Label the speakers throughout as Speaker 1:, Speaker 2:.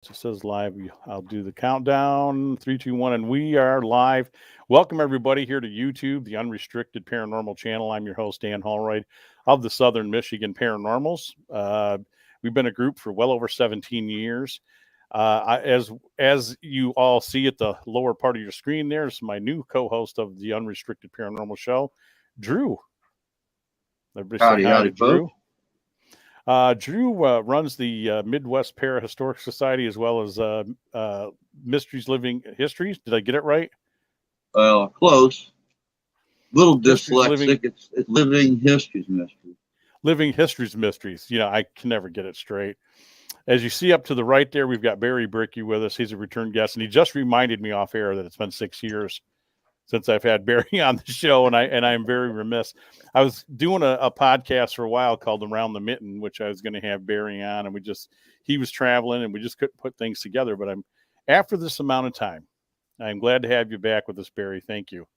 Speaker 1: It says live. I'll do the countdown. Three, two, one, and we are live. Welcome everybody here to YouTube, the Unrestricted Paranormal channel. I'm your host Dan Holroyd of the Southern Michigan Paranormals. We've been a group for well over 17 years. As you all see at the lower part of your screen, there's my new co-host of the Unrestricted Paranormal show, Drew. Everybody say
Speaker 2: Howdy,
Speaker 1: hi to
Speaker 2: howdy,
Speaker 1: Drew.
Speaker 2: folks.
Speaker 1: Drew runs the Midwest Parahistoric Society as well as Mysteries Living Histories. Did I get it right?
Speaker 2: Close. Little
Speaker 1: Histories Living
Speaker 2: dyslexic. It's living histories mystery.
Speaker 1: Living Histories Mysteries. You know, I can never get it straight. As you see up to the right there, we've got BRICKEY with us. He's a return guest, and he just reminded me off air that it's been 6 years since I've had Barry on the show, and I'm very remiss. I was doing a podcast for a while called Around the Mitten, which I was going to have Barry on, and he was traveling, and we just couldn't put things together. But after this amount of time, I'm glad to have you back with us, Barry. Thank you.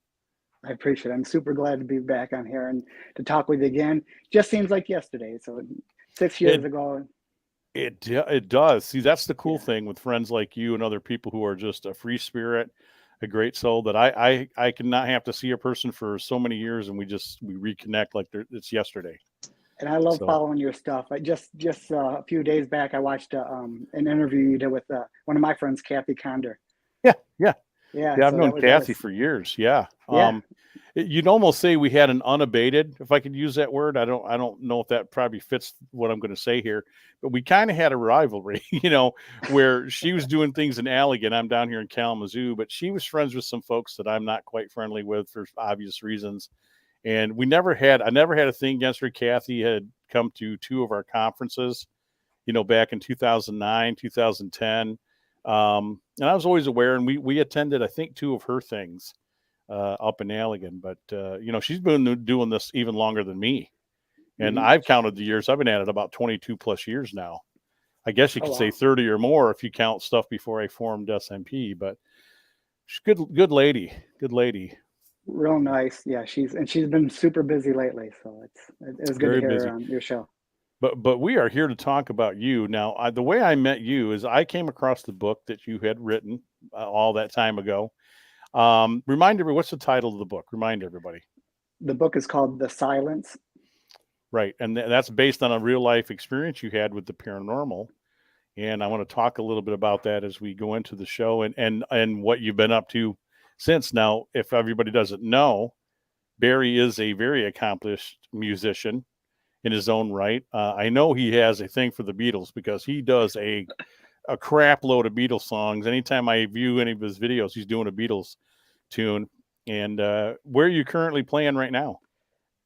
Speaker 3: I appreciate it. I'm super glad to be back on here and to talk with you again. Just seems like yesterday. So 6 years ago.
Speaker 1: It does. See, that's the cool thing with friends like you and other people who are just a free spirit, a great soul, that I cannot have to see a person for so many years and we reconnect like it's yesterday.
Speaker 3: And I love following your stuff. I just a few days back I watched an interview you did with one of my friends, Kathy Conder.
Speaker 1: Yeah. I've known Kathy for years. Yeah. You'd almost say we had an unabated, if I could use that word. I don't know if that probably fits what I'm going to say here, but we kind of had a rivalry, where she was doing things in Allegan. I'm down here in Kalamazoo, but she was friends with some folks that I'm not quite friendly with for obvious reasons. And I never had a thing against her. Kathy had come to two of our conferences, back in 2009, 2010. And I was always aware, and we attended, I think, two of her things up in Allegan. But, she's been doing this even longer than me. And I've counted the years. I've been at it about 22 plus years now. I guess you could say 30 or more if you count stuff before I formed SMP. But she's good lady. Good lady.
Speaker 3: Real nice. Yeah, she's been super busy lately. So it was good to hear her on your show.
Speaker 1: But we are here to talk about you. Now, the way I met you is I came across the book that you had written all that time ago. Remind everybody, what's the title of the book? Remind everybody.
Speaker 3: The book is called The Silence.
Speaker 1: Right. And that's based on a real life experience you had with the paranormal. And I want to talk a little bit about that as we go into the show and what you've been up to since. Now, if everybody doesn't know, Barry is a very accomplished musician in his own right. I know he has a thing for the Beatles because he does a crap load of Beatles songs. Anytime I view any of his videos, he's doing a Beatles tune. And where are you currently playing right now?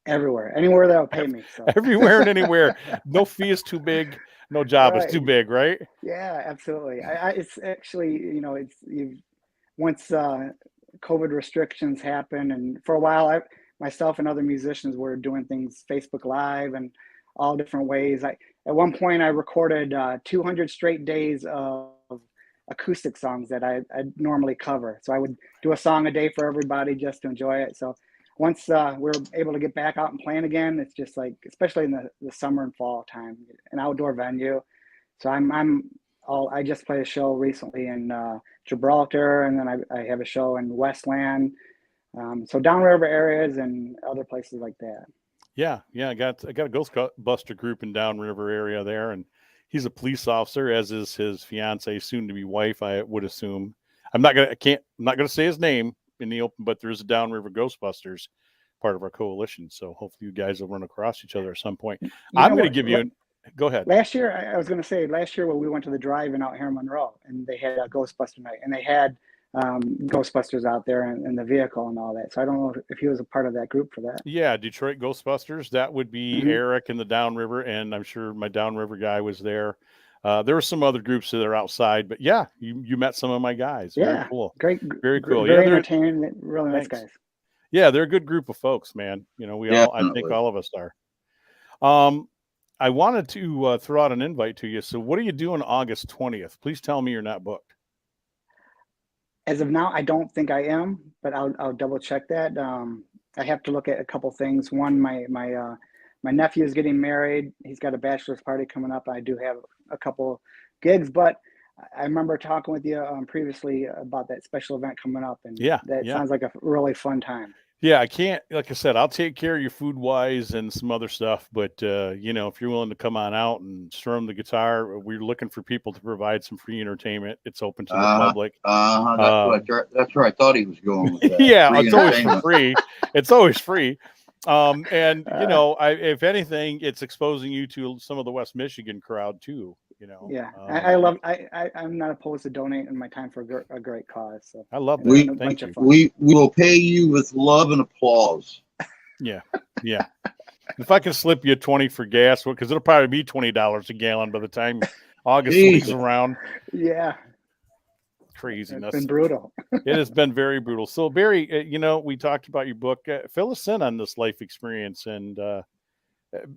Speaker 3: Anywhere that'll pay me. So.
Speaker 1: Everywhere and anywhere. No fee is too big. No job is too big, right?
Speaker 3: Yeah, absolutely. It's actually, once COVID restrictions happen, and for a while, myself and other musicians were doing things Facebook Live and all different ways. At one point, I recorded 200 straight days of acoustic songs that I normally cover. So I would do a song a day for everybody just to enjoy it. So once we're able to get back out and playing again, it's just like, especially in the summer and fall time, an outdoor venue. So I just played a show recently in Gibraltar, and then I have a show in Westland. So downriver areas and other places like that.
Speaker 1: Yeah. I got a Ghostbuster group in downriver area there, and he's a police officer, as is his fiance, soon to be wife, I would assume. I'm not gonna say his name in the open, but there's a downriver Ghostbusters part of our coalition. So hopefully you guys will run across each other at some point. I'm going to give you go ahead.
Speaker 3: Last year, I was going to say, when we went to the drive-in out here in Monroe, and they had a Ghostbuster night, and they had Ghostbusters out there in the vehicle and all that. So I don't know if he was a part of that group for that.
Speaker 1: Yeah, Detroit Ghostbusters. That would be Eric in the downriver, and I'm sure my downriver guy was there. There were some other groups that are outside, but yeah, you met some of my guys.
Speaker 3: Yeah,
Speaker 1: very cool.
Speaker 3: Great,
Speaker 1: very cool.
Speaker 3: Very entertaining, really nice guys.
Speaker 1: Yeah, they're a good group of folks, man. I think all of us are. I wanted to throw out an invite to you. So what are you doing August 20th? Please tell me you're not booked.
Speaker 3: As of now, I don't think I am, but I'll double check that. I have to look at a couple things. One, my nephew is getting married. He's got a bachelor's party coming up. I do have a couple gigs, but I remember talking with you previously about that special event coming up, and
Speaker 1: Yeah,
Speaker 3: that
Speaker 1: yeah.
Speaker 3: sounds like a really fun time.
Speaker 1: Yeah, I can't, like I said, I'll take care of you food wise and some other stuff, but you know, if you're willing to come on out and strum the guitar, we're looking for people to provide some free entertainment. It's open to the public.
Speaker 2: That's where I thought he was going with that.
Speaker 1: Yeah,
Speaker 2: Free
Speaker 1: it's always for
Speaker 2: entertainment.
Speaker 1: free. It's always free. And you know, if anything, it's exposing you to some of the West Michigan crowd too. You know,
Speaker 3: Yeah, I'm not opposed to donating my time for a great cause. So
Speaker 1: I love
Speaker 3: it's
Speaker 1: that.
Speaker 3: a
Speaker 1: Thank
Speaker 3: bunch
Speaker 1: you.
Speaker 3: of fun.
Speaker 2: We will pay you with love and applause.
Speaker 1: Yeah, yeah. If I can slip you 20 for gas, because it'll probably be $20 a gallon by the time August swings around.
Speaker 3: Yeah,
Speaker 1: Craziness.
Speaker 3: it's been brutal.
Speaker 1: It has been very brutal. So Barry, you know, we talked about your book. Fill us in on this life experience, and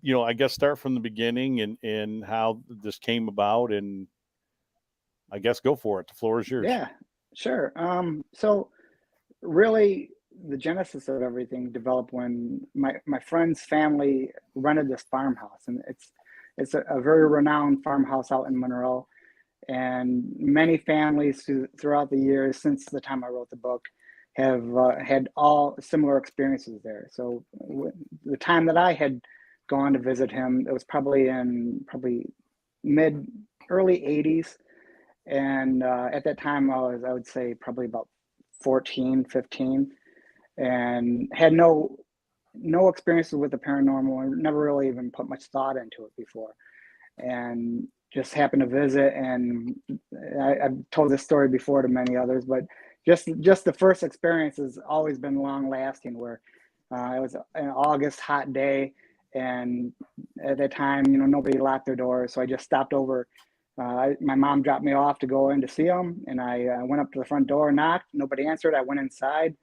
Speaker 1: you know, I guess start from the beginning and how this came about, and I guess go for it. The floor is yours.
Speaker 3: Yeah, sure. So really, the genesis of everything developed when my friend's family rented this farmhouse, and it's a very renowned farmhouse out in Monroe. And many families throughout the years since the time I wrote the book have had all similar experiences there. So the time that I had gone to visit him, it was probably in early 80s. And at that time I would say probably about 14, 15, and had no experiences with the paranormal, and never really even put much thought into it before. And just happened to visit, and I've told this story before to many others, but just the first experience has always been long lasting, where it was an August hot day, and at that time, you know, nobody locked their doors, so I just stopped over. My mom dropped me off to go in to see them, and I went up to the front door, knocked, nobody answered. I went inside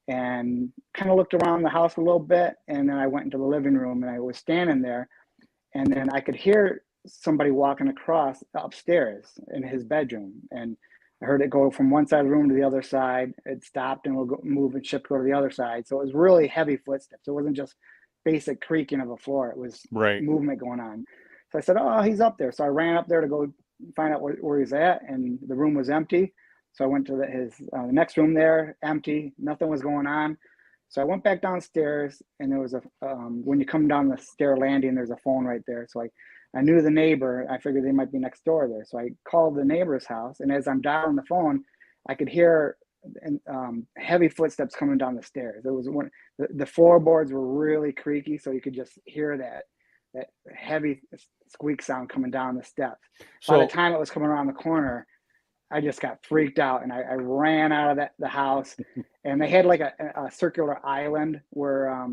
Speaker 3: and kind of looked around the house a little bit, and then I went into the living room, and I was standing there, and then I could hear somebody walking across upstairs in his bedroom, and I heard it go from one side of the room to the other side. It stopped and will move and shift, go to the other side. So it was really heavy footsteps. It wasn't just basic creaking of a floor. It was movement going on. So I said, "Oh, he's up there." So I ran up there to go find out where he's at, and the room was empty. So I went to the next room there, empty, nothing was going on. So I went back downstairs, and there was when you come down the stair landing, there's a phone right there. So I knew the neighbor. I figured they might be next door there. So I called the neighbor's house, and as I'm dialing the phone, I could hear heavy footsteps coming down the stairs. There was the floorboards were really creaky, so you could just hear that heavy squeak sound coming down the steps. So by the time it was coming around the corner, I just got freaked out, and I ran out of the house. And they had like a circular island where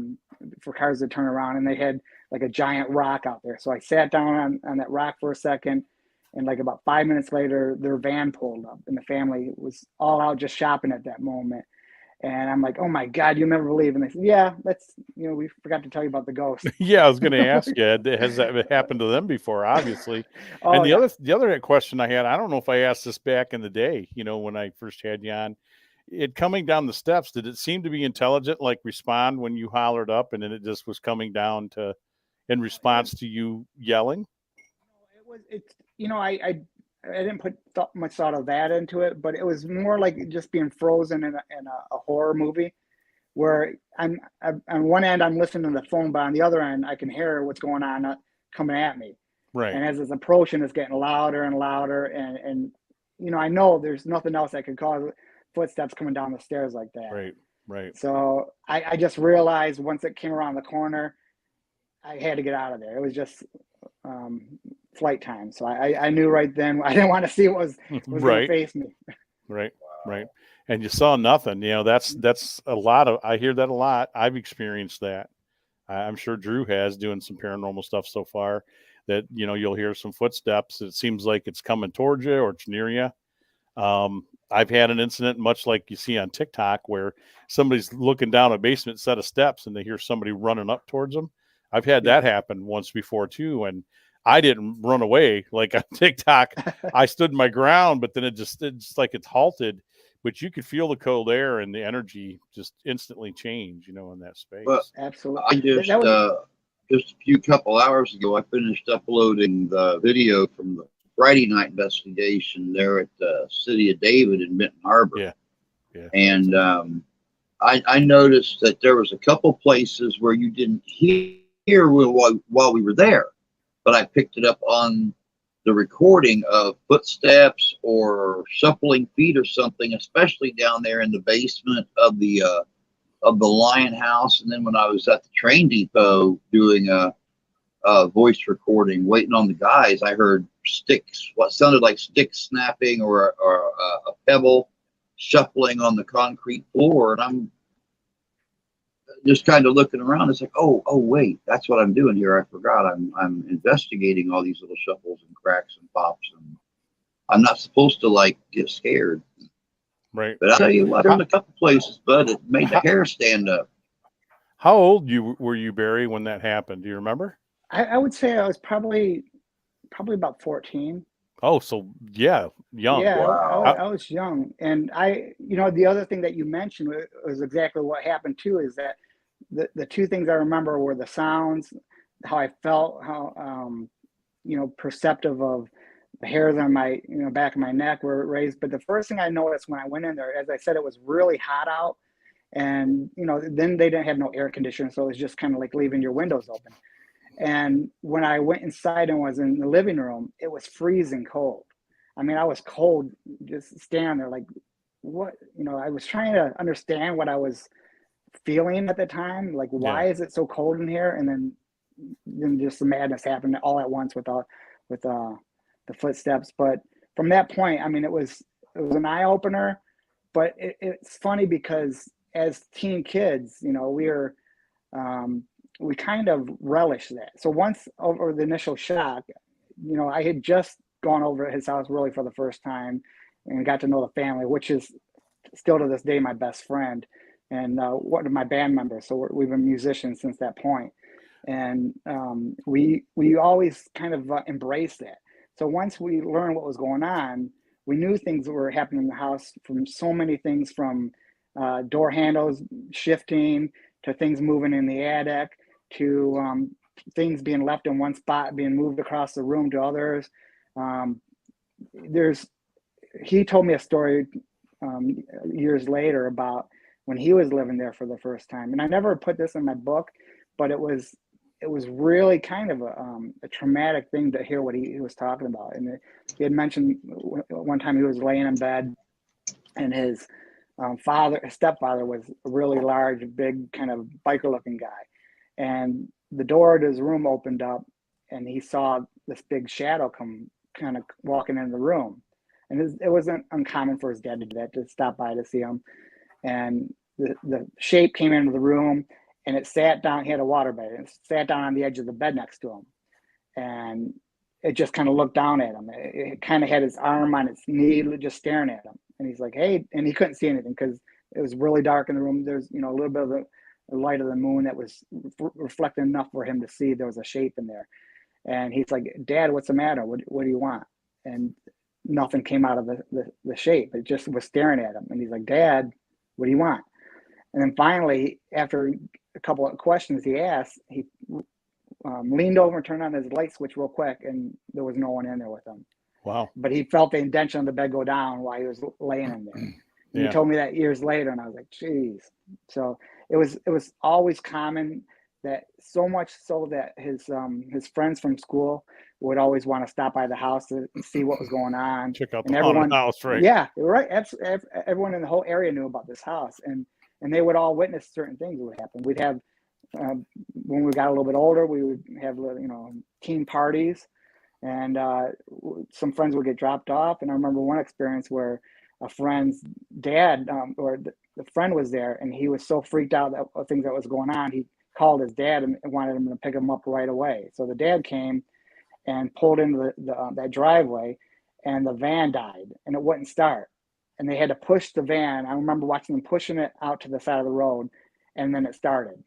Speaker 3: for cars to turn around, and they had like a giant rock out there. So I sat down on that rock for a second, and like about 5 minutes later, their van pulled up, and the family was all out just shopping at that moment. And I'm like, "Oh my God, you'll never believe." And they said, "Yeah, we forgot to tell you about the ghost."
Speaker 1: Yeah, I was going to ask you, has that happened to them before? Obviously. And the other question I had, I don't know if I asked this back in the day, you know, when I first had you on, it coming down the steps, did it seem to be intelligent, like respond when you hollered up, and then it just was coming down in response to you yelling?
Speaker 3: I didn't put much thought of that into it, but it was more like just being frozen in a horror movie, where I'm on one end I'm listening to the phone, but on the other end I can hear what's going on coming at me.
Speaker 1: Right.
Speaker 3: And as it's approaching, it's getting louder and louder, and you know, I know there's nothing else that could cause footsteps coming down the stairs like that.
Speaker 1: Right.
Speaker 3: So I just realized once it came around the corner, I had to get out of there. It was just flight time. So I knew right then I didn't want to see what was going to face me.
Speaker 1: Right. And you saw nothing. You know, that's a lot of, I hear that a lot. I've experienced that. I'm sure Drew has, doing some paranormal stuff so far, that, you know, you'll hear some footsteps. It seems like it's coming towards you or it's near you. I've had an incident much like you see on TikTok where somebody's looking down a basement set of steps and they hear somebody running up towards them. I've had that happen once before too. And I didn't run away like on TikTok. I stood my ground, but then it's like it's halted, but you could feel the cold air and the energy just instantly change, you know, in that space.
Speaker 2: But
Speaker 3: absolutely.
Speaker 2: I just a couple hours ago, I finished uploading the video from the Friday night investigation there at the City of David in Benton Harbor.
Speaker 1: Yeah. Yeah.
Speaker 2: And I noticed that there was a couple places where you didn't hear while we were there, but I picked it up on the recording of footsteps or shuffling feet or something, especially down there in the basement of the Lion House. And then when I was at the train depot doing a voice recording, waiting on the guys, I heard sticks, what sounded like sticks snapping or a pebble shuffling on the concrete floor. And I'm just kind of looking around. It's like, oh, wait, that's what I'm doing here. I forgot. I'm investigating all these little shuffles and cracks and pops, and I'm not supposed to like get scared.
Speaker 1: Right.
Speaker 2: But I'll tell you what, in a couple places, bud, it made the hair stand up.
Speaker 1: How old were you, Barry, when that happened? Do you remember?
Speaker 3: I would say I was probably about 14.
Speaker 1: Oh, so yeah, young.
Speaker 3: Yeah,
Speaker 2: Wow.
Speaker 3: I was young. And the other thing that you mentioned was exactly what happened too, is that the two things I remember were the sounds, how I felt, how, perceptive of the hairs on my, back of my neck were raised. But the first thing I noticed when I went in there, as I said, it was really hot out. And, then they didn't have no air conditioner. So it was just kind of like leaving your windows open. And when I went inside and was in the living room, it was freezing cold. I mean, I was cold just standing there like, what? I was trying to understand what I was feeling at the time. Like, why is it so cold in here? And then just the madness happened all at once with the footsteps. But from that point, I mean, it was an eye opener. But it's funny because as teen kids, we kind of relish that. So once over the initial shock, I had just gone over at his house really for the first time and got to know the family, which is still to this day my best friend and one of my band members. So we've been musicians since that point. And we always kind of embraced that. So once we learned what was going on, we knew things were happening in the house, from so many things, from door handles shifting to things moving in the attic, to things being left in one spot, being moved across the room to others. He told me a story years later about when he was living there for the first time. And I never put this in my book, but it was really kind of a traumatic thing to hear what he was talking about. And he had mentioned one time he was laying in bed and his stepfather was a really large, big, kind of biker looking guy. And the door to his room opened up and he saw this big shadow come kind of walking into the room. And it wasn't uncommon for his dad to do that, to stop by to see him. And the shape came into the room and it sat down. He had a waterbed and it sat down on the edge of the bed next to him. And it just kind of looked down at him. It kind of had his arm on its knee, just staring at him. And he's like, hey, and he couldn't see anything because it was really dark in the room. There's, a little bit of the light of the moon that was reflecting enough for him to see there was a shape in there. And he's like, Dad, what's the matter? What do you want? And nothing came out of the shape. It just was staring at him. And he's like, Dad, what do you want? And then finally, after a couple of questions he asked, he leaned over and turned on his light switch real quick, and there was no one in there with him.
Speaker 1: Wow.
Speaker 3: But he felt the indentation on the bed go down while he was laying in there. Yeah. He told me that years later, and I was like, geez. So it was always common, that so much so that his friends from school would always want to stop by the house to see what was going on.
Speaker 1: Check out the haunted house, right?
Speaker 3: Yeah, right. Everyone in the whole area knew about this house, and they would all witness certain things that would happen. We'd have, when we got a little bit older, we would have, teen parties, and some friends would get dropped off. And I remember one experience where a friend's dad, or the friend was there, and he was so freaked out that things that was going on, he called his dad and wanted him to pick him up right away. So the dad came and pulled into that driveway, and the van died and it wouldn't start. And they had to push the van. I remember watching them pushing it out to the side of the road, and then it started.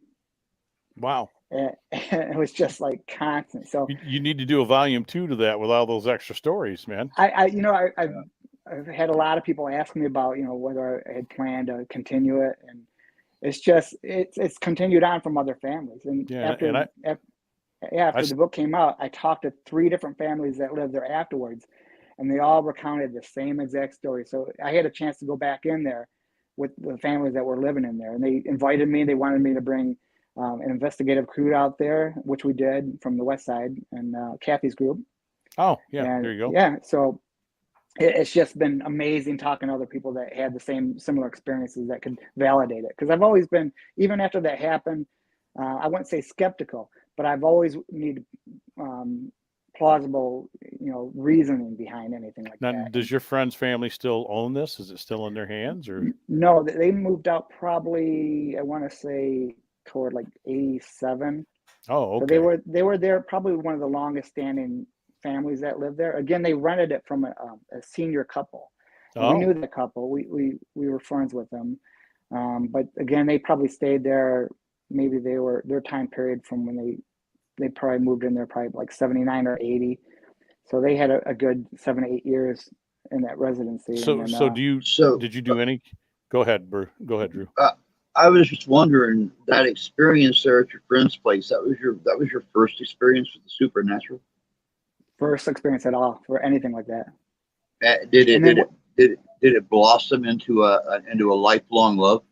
Speaker 1: Wow.
Speaker 3: And it was just like constant. So
Speaker 1: you need to do a volume 2 to that with all those extra stories, man.
Speaker 3: I've had a lot of people ask me about, whether I had planned to continue it, and it's just, it's continued on from other families. And
Speaker 1: Yeah, and I
Speaker 3: after the book came out, I talked to 3 different families that lived there afterwards, and they all recounted the same exact story. So I had a chance to go back in there with the families that were living in there, and they invited me. They wanted me to bring an investigative crew out there, which we did from the West Side and Kathy's group.
Speaker 1: Oh, yeah,
Speaker 3: and
Speaker 1: there you go.
Speaker 3: Yeah, so it's just been amazing talking to other people that had the similar experiences that could validate it. Because I've always been, even after that happened, I wouldn't say skeptical, but I've always needed plausible, reasoning behind anything like
Speaker 1: now,
Speaker 3: that.
Speaker 1: Does your friend's family still own this? Is it still in their hands, or?
Speaker 3: No, they moved out probably, I want to say, toward like 87.
Speaker 1: Oh, okay.
Speaker 3: So they were there, probably one of the longest standing families that lived there. Again, they rented it from a senior couple. We knew the couple. We were friends with them. But again, they probably stayed there. Maybe their time period from when they probably moved in there probably like 79 or 80. So they had a good 7 to 8 years in that residency.
Speaker 1: So,
Speaker 3: and then,
Speaker 1: did you do any? Go ahead, Drew.
Speaker 2: I was just wondering, that experience there at your friend's place, that was your first experience with the supernatural?
Speaker 3: First experience at all for anything like that.
Speaker 2: Did it blossom into a lifelong love?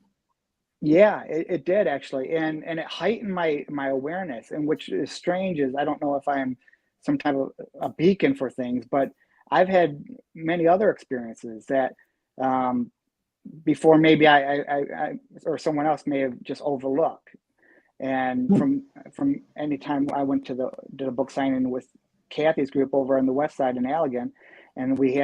Speaker 3: Yeah, it did actually, and it heightened my awareness. And which is strange is I don't know if I'm some type of a beacon for things, but I've had many other experiences that before maybe I or someone else may have just overlooked. And from any time I went to did a book signing with Kathy's group over on the West Side in Allegan, and we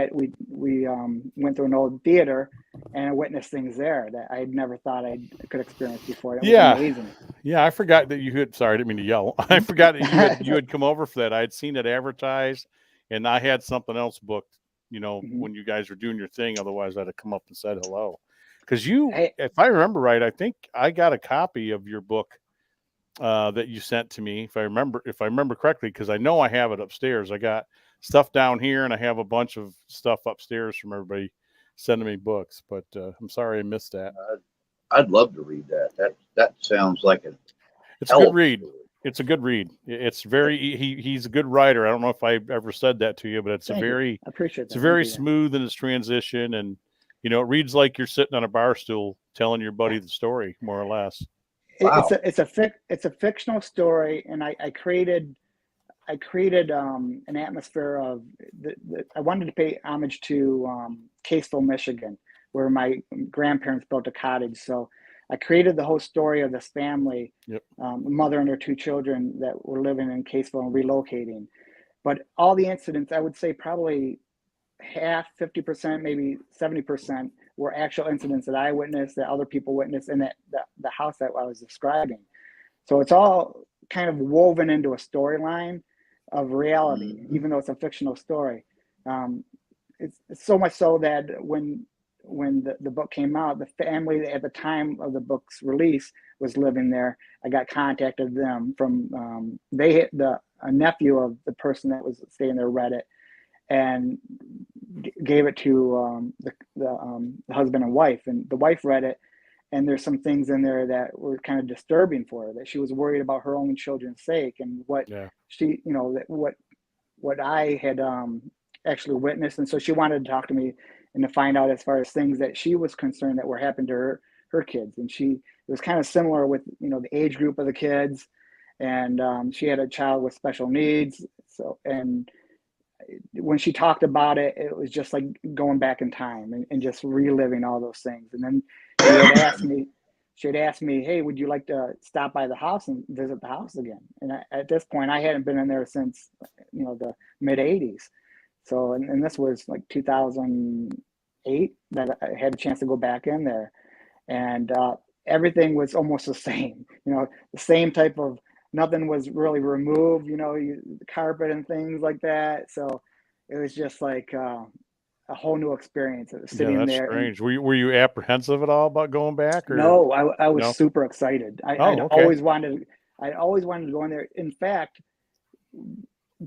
Speaker 3: went to an old theater and I witnessed things there that I had never thought I could experience before. It was amazing.
Speaker 1: Yeah, I forgot that you had. Sorry, I didn't mean to yell. I forgot that you had come over for that. I had seen it advertised, and I had something else booked. When you guys were doing your thing. Otherwise, I'd have come up and said hello. Because if I remember right, I think I got a copy of your book that you sent to me, if I remember correctly, because I know I have it upstairs. I got stuff down here, and I have a bunch of stuff upstairs from everybody sending me books. But I'm sorry I missed that.
Speaker 2: I'd love to read that. That sounds like
Speaker 1: it's a good read. It's a good read. It's very he's a good writer. I don't know if I ever said that to you, but it's
Speaker 3: I appreciate that.
Speaker 1: It's very smooth in its transition, and it reads like you're sitting on a bar stool telling your buddy the story, more or less.
Speaker 2: Wow.
Speaker 3: It's a fictional story, and I created an atmosphere of I wanted to pay homage to Caseville, Michigan, where my grandparents built a cottage. So I created the whole story of this family, a mother and her 2 children that were living in Caseville and relocating. But all the incidents, I would say probably half, 50%, maybe 70% were actual incidents that I witnessed, that other people witnessed, and that the house that I was describing. So it's all kind of woven into a storyline of reality, even though it's a fictional story. It's so much so that when the book came out, the family at the time of the book's release was living there. I got contacted them from a nephew of the person that was staying there read it and gave it to the husband and wife, and the wife read it, and there's some things in there that were kind of disturbing for her, that she was worried about her own children's sake, and what she what I had actually witnessed. And so she wanted to talk to me and to find out as far as things that she was concerned that were happening to her kids. And it was kind of similar with the age group of the kids, and she had a child with special needs. So, and when she talked about it, it was just like going back in time and just reliving all those things. And then she had asked me, hey, would you like to stop by the house and visit the house again? And at this point, I hadn't been in there since the mid 80s. So, and this was like 2008 that I had a chance to go back in there, and everything was almost the same. The same type of, nothing was really removed. The carpet and things like that. So it was just like a whole new experience. It was sitting
Speaker 1: that's
Speaker 3: there.
Speaker 1: Strange. Were you apprehensive at all about going back? Or?
Speaker 3: No, I was super excited. I'd always wanted to go in there. In fact,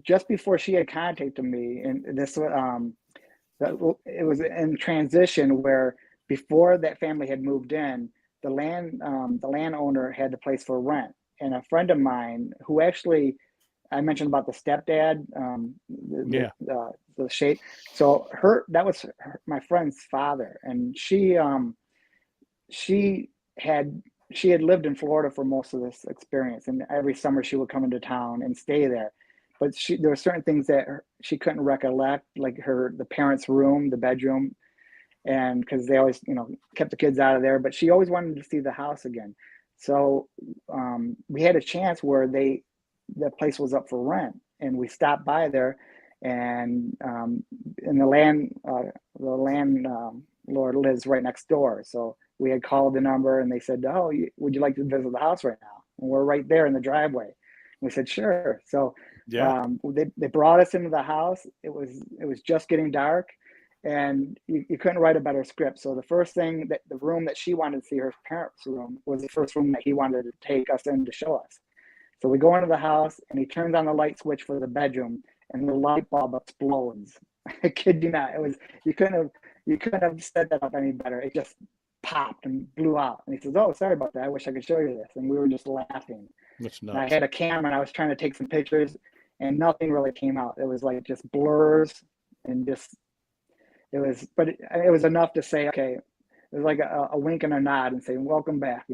Speaker 3: just before she had contacted me, and this it was in transition where before that family had moved in, the landowner had the place for rent, and a friend of mine who actually I mentioned about the stepdad, the shape. So that was my friend's father, and she had lived in Florida for most of this experience, and every summer she would come into town and stay there. But there were certain things that she couldn't recollect, like the parents' room, the bedroom, and because they always, kept the kids out of there. But she always wanted to see the house again. So we had a chance where the place was up for rent, and we stopped by there, and the landlord lives right next door. So we had called the number, and they said, "Oh, would you like to visit the house right now?" And we're right there in the driveway. And we said, "Sure." So they brought us into the house. It was just getting dark, and you couldn't write a better script. So the first thing, the room that she wanted to see, her parents' room, was the first room that he wanted to take us in to show us. So we go into the house, and he turns on the light switch for the bedroom, and the light bulb explodes. I kid you not. You couldn't have set that up any better. It just popped and blew out. And he says, "Oh, sorry about that. I wish I could show you this." And we were just laughing.
Speaker 1: That's nuts.
Speaker 3: And I had a camera, and I was trying to take some pictures, and nothing really came out. It was like just blurs, and but it was enough to say, okay, it was like a wink and a nod and say, "Welcome back,"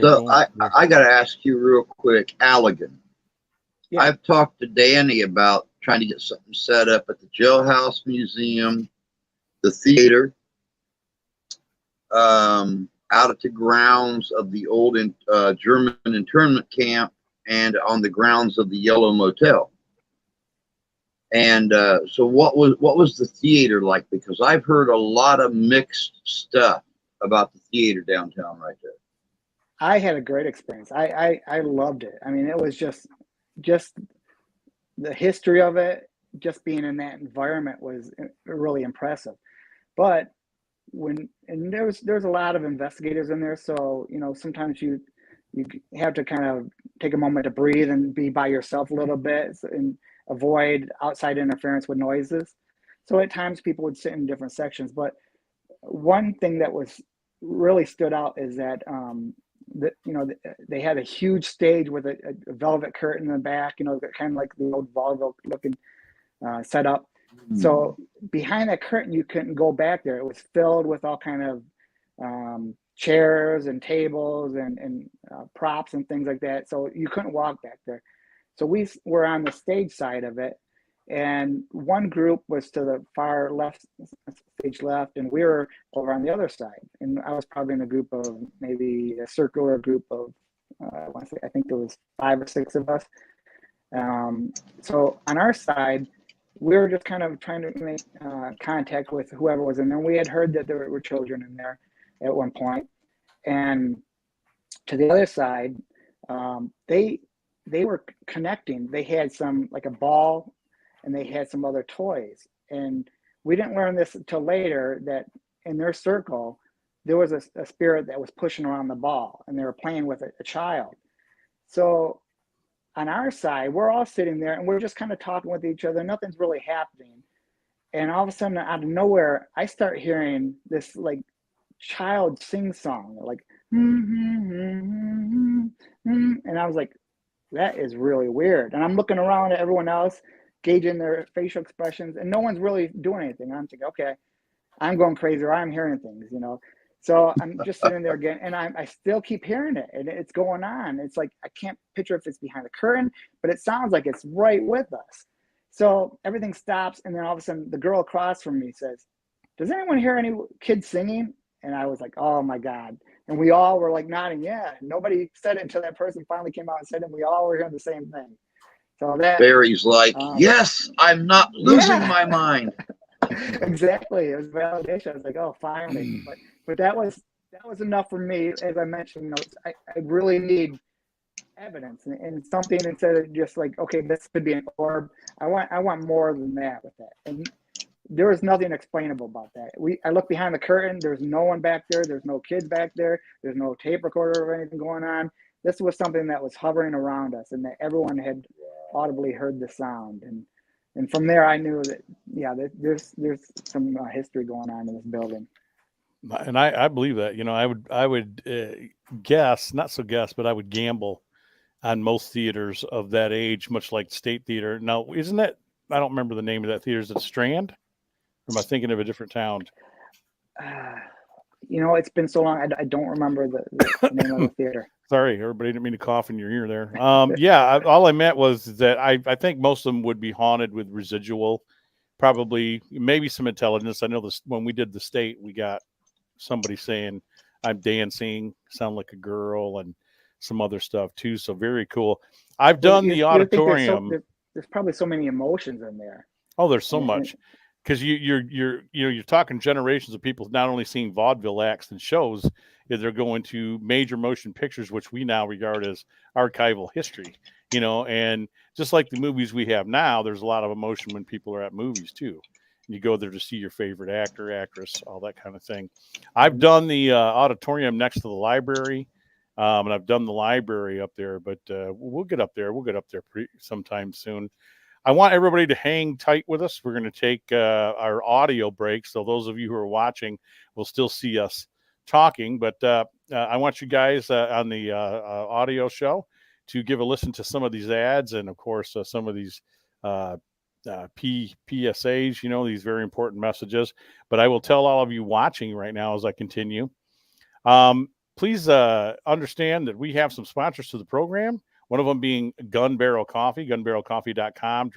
Speaker 2: So I got to ask you real quick, Allegan. Yeah. I've talked to Danny about trying to get something set up at the Jailhouse Museum, the theater, out at the grounds of the old German internment camp, and on the grounds of the Yellow Motel. And so what was the theater like? Because I've heard a lot of mixed stuff about the theater downtown right there.
Speaker 3: I had a great experience. I loved it. I mean, it was just the history of it, just being in that environment was really impressive. But there's a lot of investigators in there, so sometimes you have to kind of take a moment to breathe and be by yourself a little bit and avoid outside interference with noises. So at times people would sit in different sections. But one thing that was really stood out is that they had a huge stage with a velvet curtain in the back, kind of like the old vaudeville looking setup. So behind that curtain, you couldn't go back there. It was filled with all kind of chairs and tables and props and things like that. So you couldn't walk back there. So we were on the stage side of it, and one group was to the far left, stage left, and we were over on the other side. And I was probably in a group of maybe a circular group of, I think there was 5 or 6 of us. So on our side, we were just kind of trying to make contact with whoever was in there. We had heard that there were children in there at one point. And to the other side, they were connecting. They had some, like a ball, and they had some other toys. And we didn't learn this until later, that in their circle, there was a spirit that was pushing around the ball, and they were playing with a child. So on our side, we're all sitting there, and we're just kind of talking with each other. Nothing's really happening. And all of a sudden, out of nowhere, I start hearing this like child sing song, like, and I was like, that is really weird. And I'm looking around at everyone else, gauging their facial expressions, and no one's really doing anything. I'm thinking, okay, I'm going crazy, or I'm hearing things, So I'm just sitting there again, and I still keep hearing it, and it's going on. It's like, I can't picture if it's behind the curtain, but it sounds like it's right with us. So everything stops, and then all of a sudden, the girl across from me says, "Does anyone hear any kids singing?" And I was like, oh my God. And we all were like nodding, yeah. Nobody said it until that person finally came out and said it, and we all were hearing the same thing. So that
Speaker 2: Barry's like, yes, I'm not losing my mind.
Speaker 3: Exactly. It was validation. I was like, oh, finally. But that was enough for me. As I mentioned, I really need evidence and something, instead of just like, okay, this could be an orb. I want more than that with that. And there was nothing explainable about that. I looked behind the curtain. There's no one back there. There's no kids back there. There's no tape recorder or anything going on. This was something that was hovering around us, and that everyone had audibly heard the sound. And from there, I knew that, yeah, there's some history going on in this building.
Speaker 1: And I believe that. I would guess, not so guess, but I would gamble on most theaters of that age, much like State Theater. Now, isn't that, I don't remember the name of that theater. Is it Strand? Or am I thinking of a different town?
Speaker 3: It's been so long. I don't remember the name of the theater.
Speaker 1: Sorry, everybody, didn't mean to cough in your ear there. All I meant was that I think most of them would be haunted with residual, probably maybe some intelligence. I know this when we did the State, we got somebody saying I'm dancing, sound like a girl, and some other stuff too. So very cool. I've done the auditorium.
Speaker 3: There's probably so many emotions in there.
Speaker 1: Oh, there's so much. Because you're talking generations of people not only seeing vaudeville acts and shows, they're going to major motion pictures, which we now regard as archival history. And just like the movies we have now, there's a lot of emotion when people are at movies too. And you go there to see your favorite actor, actress, all that kind of thing. I've done the auditorium next to the library, and I've done the library up there. But we'll get up there. We'll get up there sometime soon. I want everybody to hang tight with us. We're going to take our audio break. So those of you who are watching will still see us talking. But I want you guys on the audio show to give a listen to some of these ads and, of course, some of these PSAs, these very important messages. But I will tell all of you watching right now as I continue. Please understand that we have some sponsors to the program. One of them being Gun Barrel Coffee, gunbarrelcoffee.com.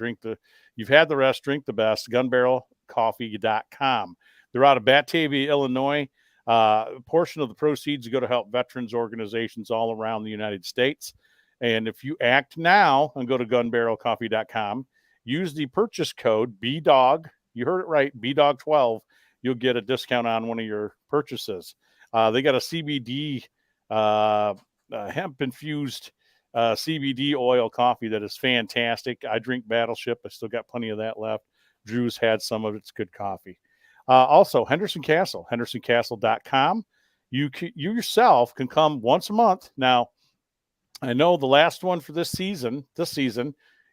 Speaker 1: You've had the rest, drink the best, gunbarrelcoffee.com. They're out of Batavia, Illinois. A portion of the proceeds go to help veterans organizations all around the United States. And if you act now and go to gunbarrelcoffee.com, use the purchase code BDOG. You heard it right, BDOG12. You'll get a discount on one of your purchases. They got a CBD hemp-infused CBD oil coffee that is fantastic. I drink Battleship. I still got plenty of that left. Drew's had some of its good coffee. Also, Henderson Castle, hendersoncastle.com. You yourself can come once a month. Now, I know the last one for this season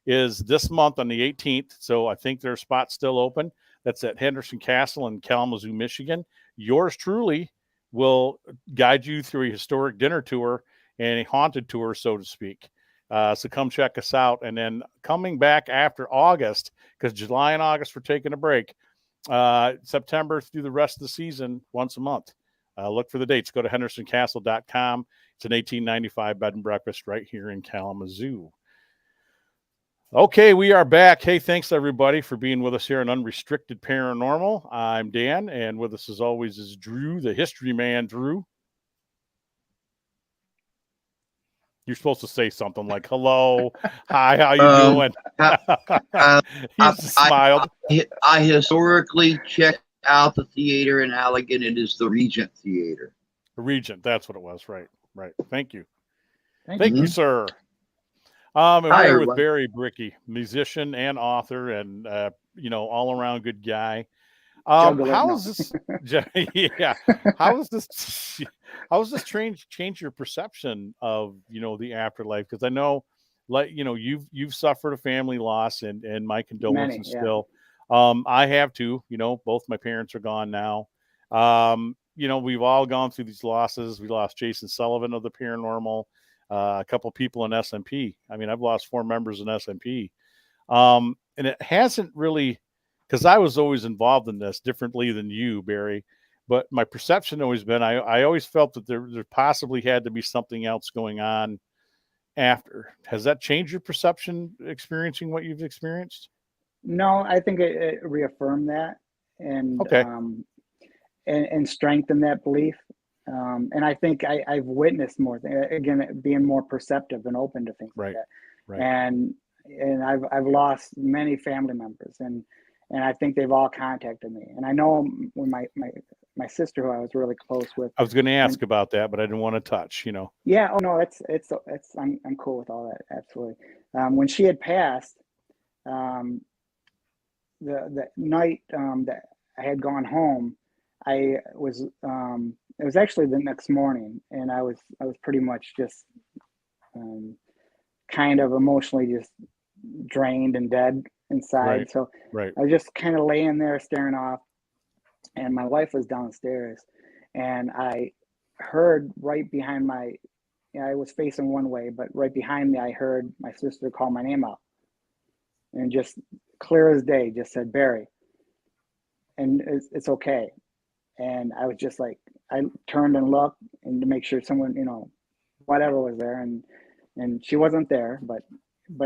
Speaker 1: is this month on the 18th. So I think their spot's still open. That's at Henderson Castle in Kalamazoo, Michigan. Yours truly will guide you through a historic dinner tour and a haunted tour, so to speak. So come check us out. And then coming back after August, because July and August we're taking a break, September through the rest of the season, once a month. Look for the dates. Go to hendersoncastle.com. It's an $18.95 bed and breakfast right here in Kalamazoo. Okay, we are back. Hey, thanks everybody for being with us here on Unrestricted Paranormal. I'm Dan, and with us as always is Drew, the history man. Drew, you're supposed to say something like "Hello, hi, how you doing?" He smiled.
Speaker 2: I historically checked out the theater in Allegan. It is the Regent Theater.
Speaker 1: The Regent, that's what it was. Right. Thank you. Thank you, sir. And
Speaker 2: Hi,
Speaker 1: we're with Barry BRICKEY, musician and author, and all around good guy. How is this? Yeah. How is this? How does this change your perception of the afterlife? Because I know, you've suffered a family loss, and my condolences still. I have too. Both my parents are gone now. We've all gone through these losses. We lost Jason Sullivan of the Paranormal. A couple people in SMP. I mean, I've lost 4 members in SMP. And it hasn't really, because I was always involved in this differently than you, Barry. But my perception always been, I always felt that there possibly had to be something else going on after. Has that changed your perception experiencing what you've experienced?
Speaker 3: No, I think it reaffirmed that and and strengthened that belief. And I think I've witnessed more things, again, being more perceptive and open to things like that.
Speaker 1: Right.
Speaker 3: And I've lost many family members, and I think they've all contacted me. And I know when my sister, who I was really close with,
Speaker 1: I was going to ask about that, but I didn't want to touch.
Speaker 3: Yeah. Oh no, it's I'm cool with all that. Absolutely. When she had passed, the night that I had gone home, I was it was actually the next morning, and I was pretty much just kind of emotionally just drained and dead inside. So I was just kind of laying there staring off, and my wife was downstairs, and I heard right behind my I was facing one way, but right behind me, I heard my sister call my name out, and just clear as day, just said Barry, and it's okay. And I was just like, I turned and looked, and to make sure someone, whatever was there, and she wasn't there, but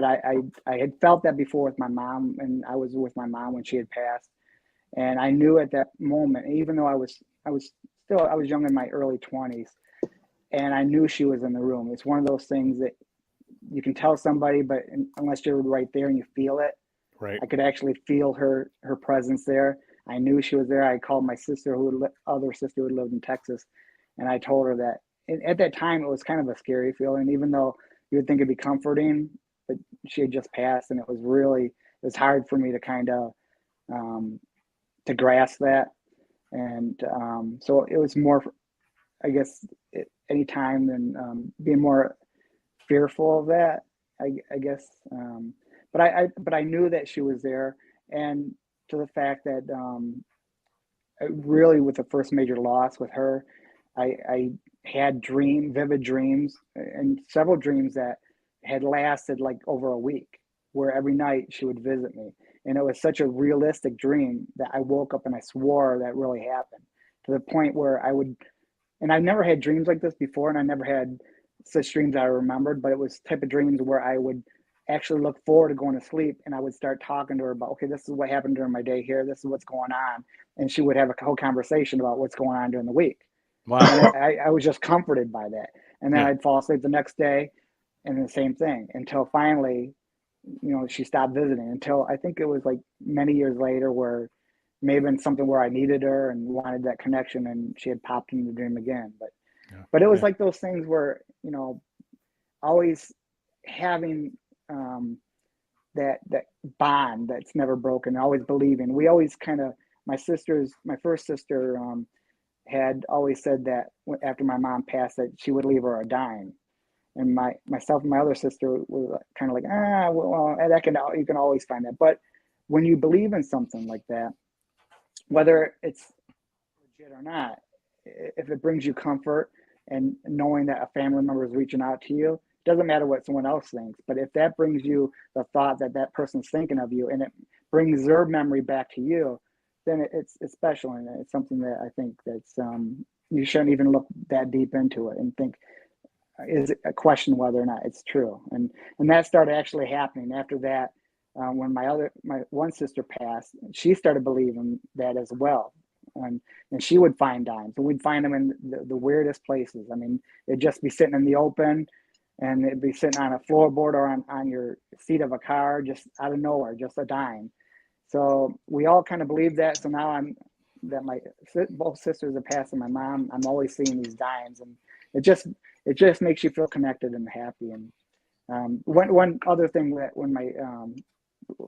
Speaker 3: I had felt that before with my mom, and I was with my mom when she had passed, and I knew at that moment, even though I was young in my early 20s, and I knew she was in the room. It's one of those things that you can tell somebody, but unless you're right there and you feel it,
Speaker 1: right.
Speaker 3: I could actually feel her presence there. I knew she was there. I called my sister, other sister who lived in Texas, and I told her that. And at that time, it was kind of a scary feeling, even though you would think it'd be comforting, but she had just passed, and it was hard for me to kind of to grasp that. And so it was more, I guess, any time than being more fearful of that, I guess. But I knew that she was there, and to the fact that really with the first major loss with her, I had vivid dreams, and several dreams that had lasted like over a week, where every night she would visit me. And it was such a realistic dream that I woke up and I swore that really happened, to the point where and I've never had dreams like this before, and I never had such dreams that I remembered, but it was type of dreams where I would actually look forward to going to sleep, and I would start talking to her about, okay, this is what happened during my day here. This is what's going on. And she would have a whole conversation about what's going on during the week.
Speaker 1: Wow.
Speaker 3: And I was just comforted by that. And then I'd fall asleep the next day and the same thing, until finally, she stopped visiting, until I think it was like many years later, where maybe been something where I needed her and wanted that connection, and she had popped in the dream again. But it was like those things where, always having that bond that's never broken, always believing. We always kind of, my first sister had always said that after my mom passed, that she would leave her a dime. And myself and my other sister were kind of like, well, you can always find that. But when you believe in something like that, whether it's legit or not, if it brings you comfort and knowing that a family member is reaching out to you, it doesn't matter what someone else thinks. But if that brings you the thought that that person's thinking of you, and it brings their memory back to you, then it's special, and it's something that I think that's you shouldn't even look that deep into it and think, is it a question whether or not it's true. And that started actually happening after that. When my one sister passed, she started believing that as well. And she would find dimes, and we'd find them in the weirdest places. I mean, it'd just be sitting in the open, and it'd be sitting on a floorboard or on your seat of a car, just out of nowhere, just a dime. So we all kind of believe that. So now both sisters have passed, and my mom, I'm always seeing these dimes, and it just makes you feel connected and happy. And one other thing that when my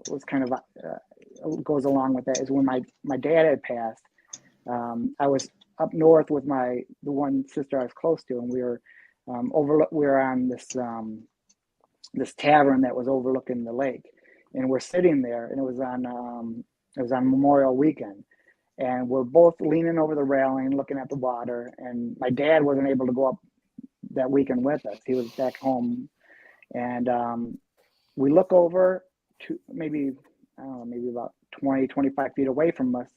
Speaker 3: was kind of goes along with that is when my dad had passed. I was up north with the one sister I was close to, and we were on this tavern that was overlooking the lake, and we're sitting there, and it was on Memorial Weekend, and we're both leaning over the railing looking at the water, and my dad wasn't able to go up that weekend with us. He was back home, and we look over to maybe about 20-25 feet away from us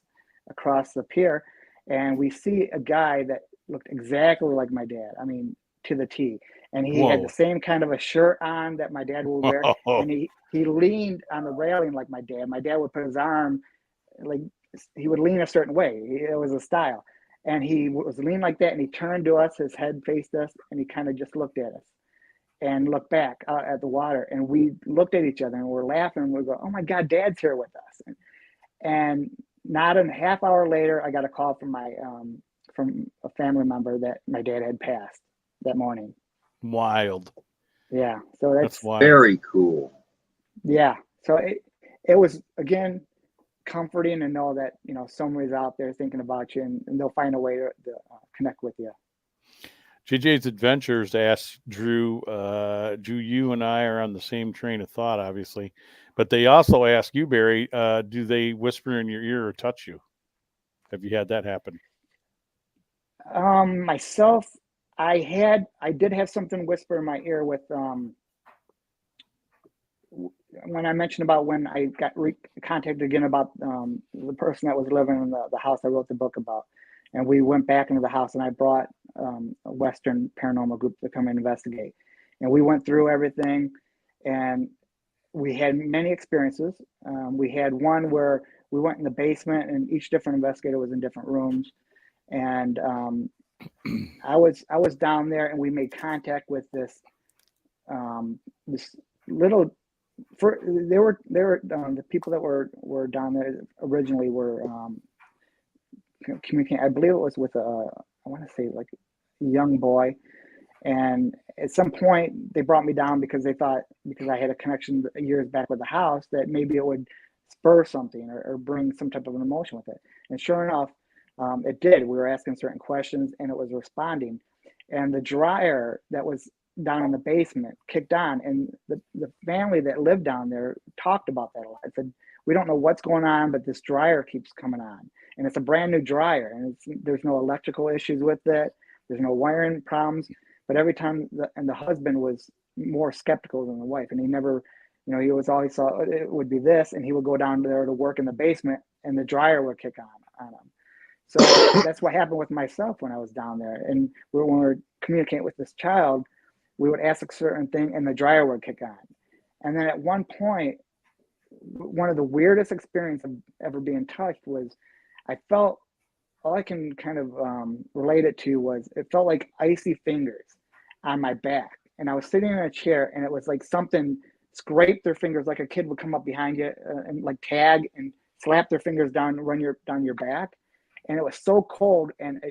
Speaker 3: across the pier, and we see a guy that looked exactly like my dad. I mean, to the T. And he had the same kind of a shirt on that my dad would wear. And he leaned on the railing like my dad. My dad would put his arm, like he would lean a certain way. It was a style. And he was leaning like that, and he turned to us, his head faced us, and he kind of just looked at us and looked back out at the water. And we looked at each other, and we're laughing, and we go, oh my God, Dad's here with us. And not a half hour later, I got a call from from a family member that my dad had passed that morning.
Speaker 1: Wild.
Speaker 3: Yeah. So that's
Speaker 1: wild.
Speaker 2: Very cool.
Speaker 3: Yeah. So it was, again, comforting to know that, somebody's out there thinking about you, and they'll find a way to connect with you.
Speaker 1: JJ's Adventures asks Drew, you and I are on the same train of thought, obviously, but they also ask you, Barry, do they whisper in your ear or touch you? Have you had that happen?
Speaker 3: Myself, I did have something whisper in my ear with when I mentioned about when I got contacted again about the person that was living in the house I wrote the book about, and we went back into the house, and I brought a Western paranormal group to come and investigate, and we went through everything, and we had many experiences. We had one where we went in the basement, and each different investigator was in different rooms, and I was down there, and we made contact with this this little. They were the people that were down there originally were communicating. I believe it was with I want to say like a young boy, and at some point they brought me down because they thought, because I had a connection years back with the house, that maybe it would spur something or bring some type of an emotion with it. And sure enough, it did. We were asking certain questions, and it was responding. And the dryer that was down in the basement kicked on, and the family that lived down there talked about that a lot. I said, we don't know what's going on, but this dryer keeps coming on, and it's a brand new dryer, and there's no electrical issues with it, there's no wiring problems, but every time the husband was more skeptical than the wife, and he never, he was always thought it would be this, and he would go down there to work in the basement, and the dryer would kick on him. So that's what happened with myself when I was down there, and when we were communicating with this child, we would ask a certain thing and the dryer would kick on. And then at one point, one of the weirdest experiences of ever being touched was, I felt, all I can kind of relate it to was, it felt like icy fingers on my back. And I was sitting in a chair, and it was like something scraped their fingers, like a kid would come up behind you and like tag and slap their fingers down, down your back. And it was so cold. And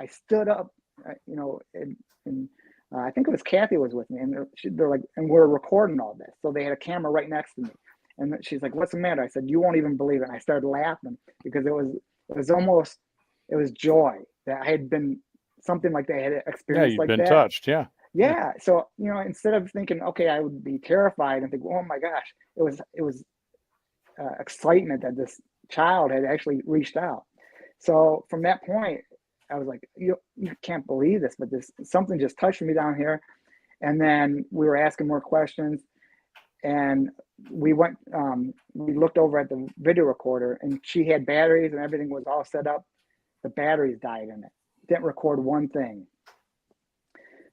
Speaker 3: I stood up, and I think it was Kathy was with me, and they're like, and we're recording all this. So they had a camera right next to me, and she's like, "What's the matter?" I said, "You won't even believe it." And I started laughing because it was joy that I had been something like that, I had experienced.
Speaker 1: You've
Speaker 3: like
Speaker 1: been
Speaker 3: that.
Speaker 1: touched. Yeah.
Speaker 3: So, instead of thinking, okay, I would be terrified and think, oh my gosh, it was excitement that this child had actually reached out. So from that point, I was like, you can't believe this, but something just touched me down here. And then we were asking more questions, and we looked over at the video recorder, and she had batteries and everything was all set up. The batteries died in it. Didn't record one thing.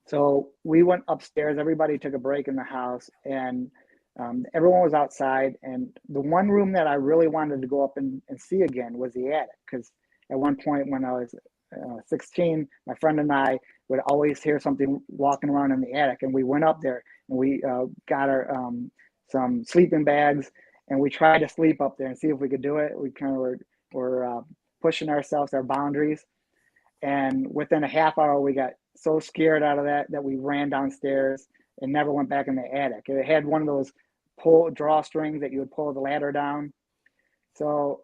Speaker 3: So we went upstairs, everybody took a break in the house, and everyone was outside. And the one room that I really wanted to go up and see again was the attic, because at one point when I was 16, my friend and I would always hear something walking around in the attic, and we went up there, and we got our some sleeping bags, and we tried to sleep up there and see if we could do it. We kind of were pushing ourselves, our boundaries, and within a half hour we got so scared out of that we ran downstairs and never went back in the attic. It had one of those drawstrings that you would pull the ladder down. So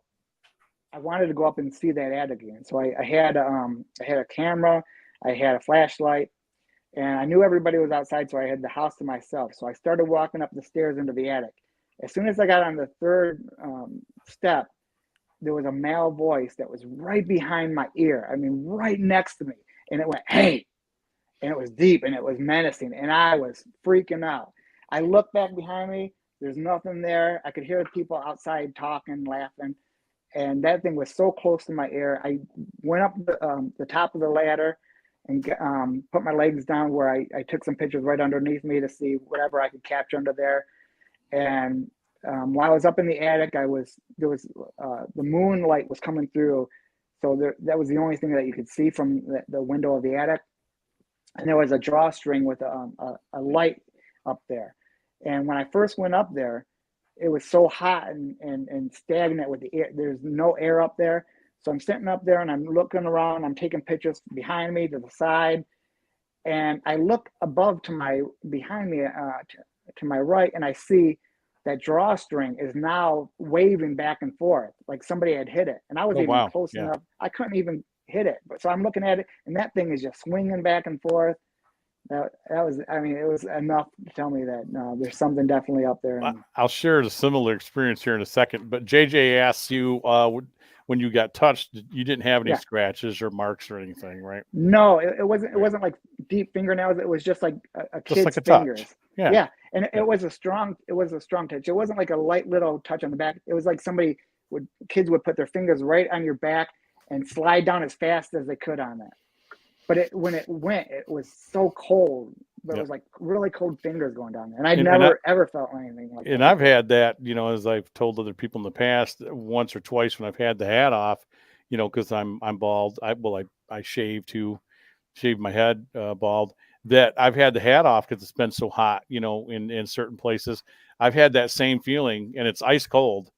Speaker 3: I wanted to go up and see that attic again. So I had a camera, I had a flashlight, and I knew everybody was outside, so I had the house to myself. So I started walking up the stairs into the attic. As soon as I got on the third step, there was a male voice that was right behind my ear. I mean, right next to me. And it went, "Hey," and it was deep and it was menacing. And I was freaking out. I looked back behind me. There's nothing there. I could hear people outside talking, laughing. And that thing was so close to my ear. I went up the top of the ladder and put my legs down where I took some pictures right underneath me to see whatever I could capture under there. And while I was up in the attic, the moonlight was coming through. So that was the only thing that you could see from the window of the attic. And there was a drawstring with a light up there. And when I first went up there, it was so hot and stagnant with the air. There's no air up there. So I'm sitting up there and I'm looking around. I'm taking pictures behind me, to the side. And I look behind me to my right, and I see that drawstring is now waving back and forth like somebody had hit it. And I was close enough. I couldn't even hit it. But so I'm looking at it, and that thing is just swinging back and forth. That was, I mean, it was enough to tell me that there's something definitely up there.
Speaker 1: I'll share a similar experience here in a second. But JJ asks you, when you got touched, you didn't have any
Speaker 3: Yeah.
Speaker 1: scratches or marks or anything, right?
Speaker 3: No, it wasn't. It wasn't like deep fingernails. It was just like a
Speaker 1: Just
Speaker 3: kid's
Speaker 1: like a
Speaker 3: fingers.
Speaker 1: touch. Yeah.
Speaker 3: Yeah, and it was a strong. It was a strong touch. It wasn't like a light little touch on the back. It was like kids would put their fingers right on your back and slide down as fast as they could on that. But when it went, it was so cold. But it was like really cold fingers going down there, and I'd never ever felt anything like that.
Speaker 1: And I've had that, as I've told other people in the past, once or twice when I've had the hat off, because I'm bald. I shave my head bald. That I've had the hat off because it's been so hot, in certain places. I've had that same feeling, and it's ice cold.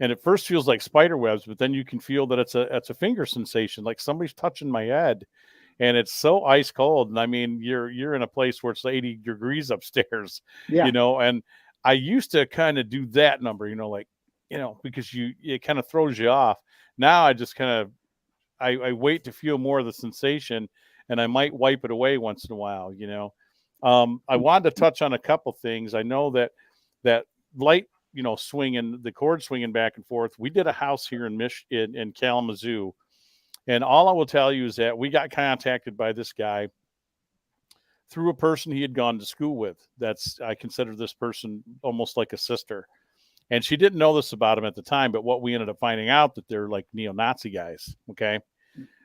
Speaker 1: And it first feels like spider webs, but then you can feel that it's a finger sensation, like somebody's touching my head. And it's so ice cold. And I mean, you're in a place where it's 80 degrees upstairs, and I used to kind of do that number, because it kind of throws you off. Now I just kind of, I wait to feel more of the sensation, and I might wipe it away once in a while, I wanted to touch on a couple things. I know that light, swinging, the cord swinging back and forth. We did a house here in Kalamazoo. And all I will tell you is that we got contacted by this guy through a person he had gone to school with. I consider this person almost like a sister. And she didn't know this about him at the time, but what we ended up finding out that they're like neo-Nazi guys. Okay.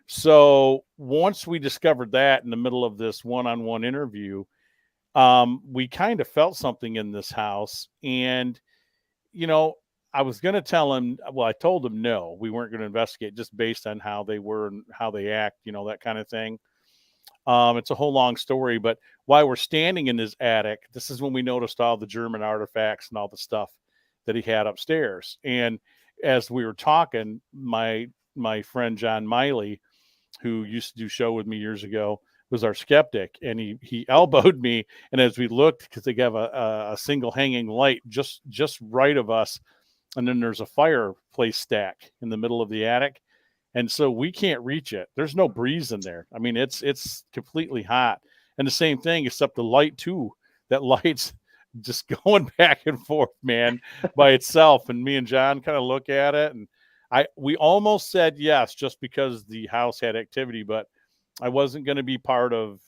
Speaker 1: So once we discovered that in the middle of this one-on-one interview, we kind of felt something in this house. And, I was going to tell him, I told him no, we weren't going to investigate just based on how they were and how they act, that kind of thing. It's a whole long story, but while we're standing in his attic, this is when we noticed all the German artifacts and all the stuff that he had upstairs. And as we were talking, my friend John Miley, who used to do show with me years ago, was our skeptic, and he elbowed me. And as we looked, because they have a single hanging light just right of us, and then there's a fireplace stack in the middle of the attic. And so we can't reach it. There's no breeze in there. I mean, it's completely hot. And the same thing, except the light too. That light's just going back and forth, man, by itself. And me and John kind of look at it, and we almost said yes, just because the house had activity, but I wasn't going to be part of,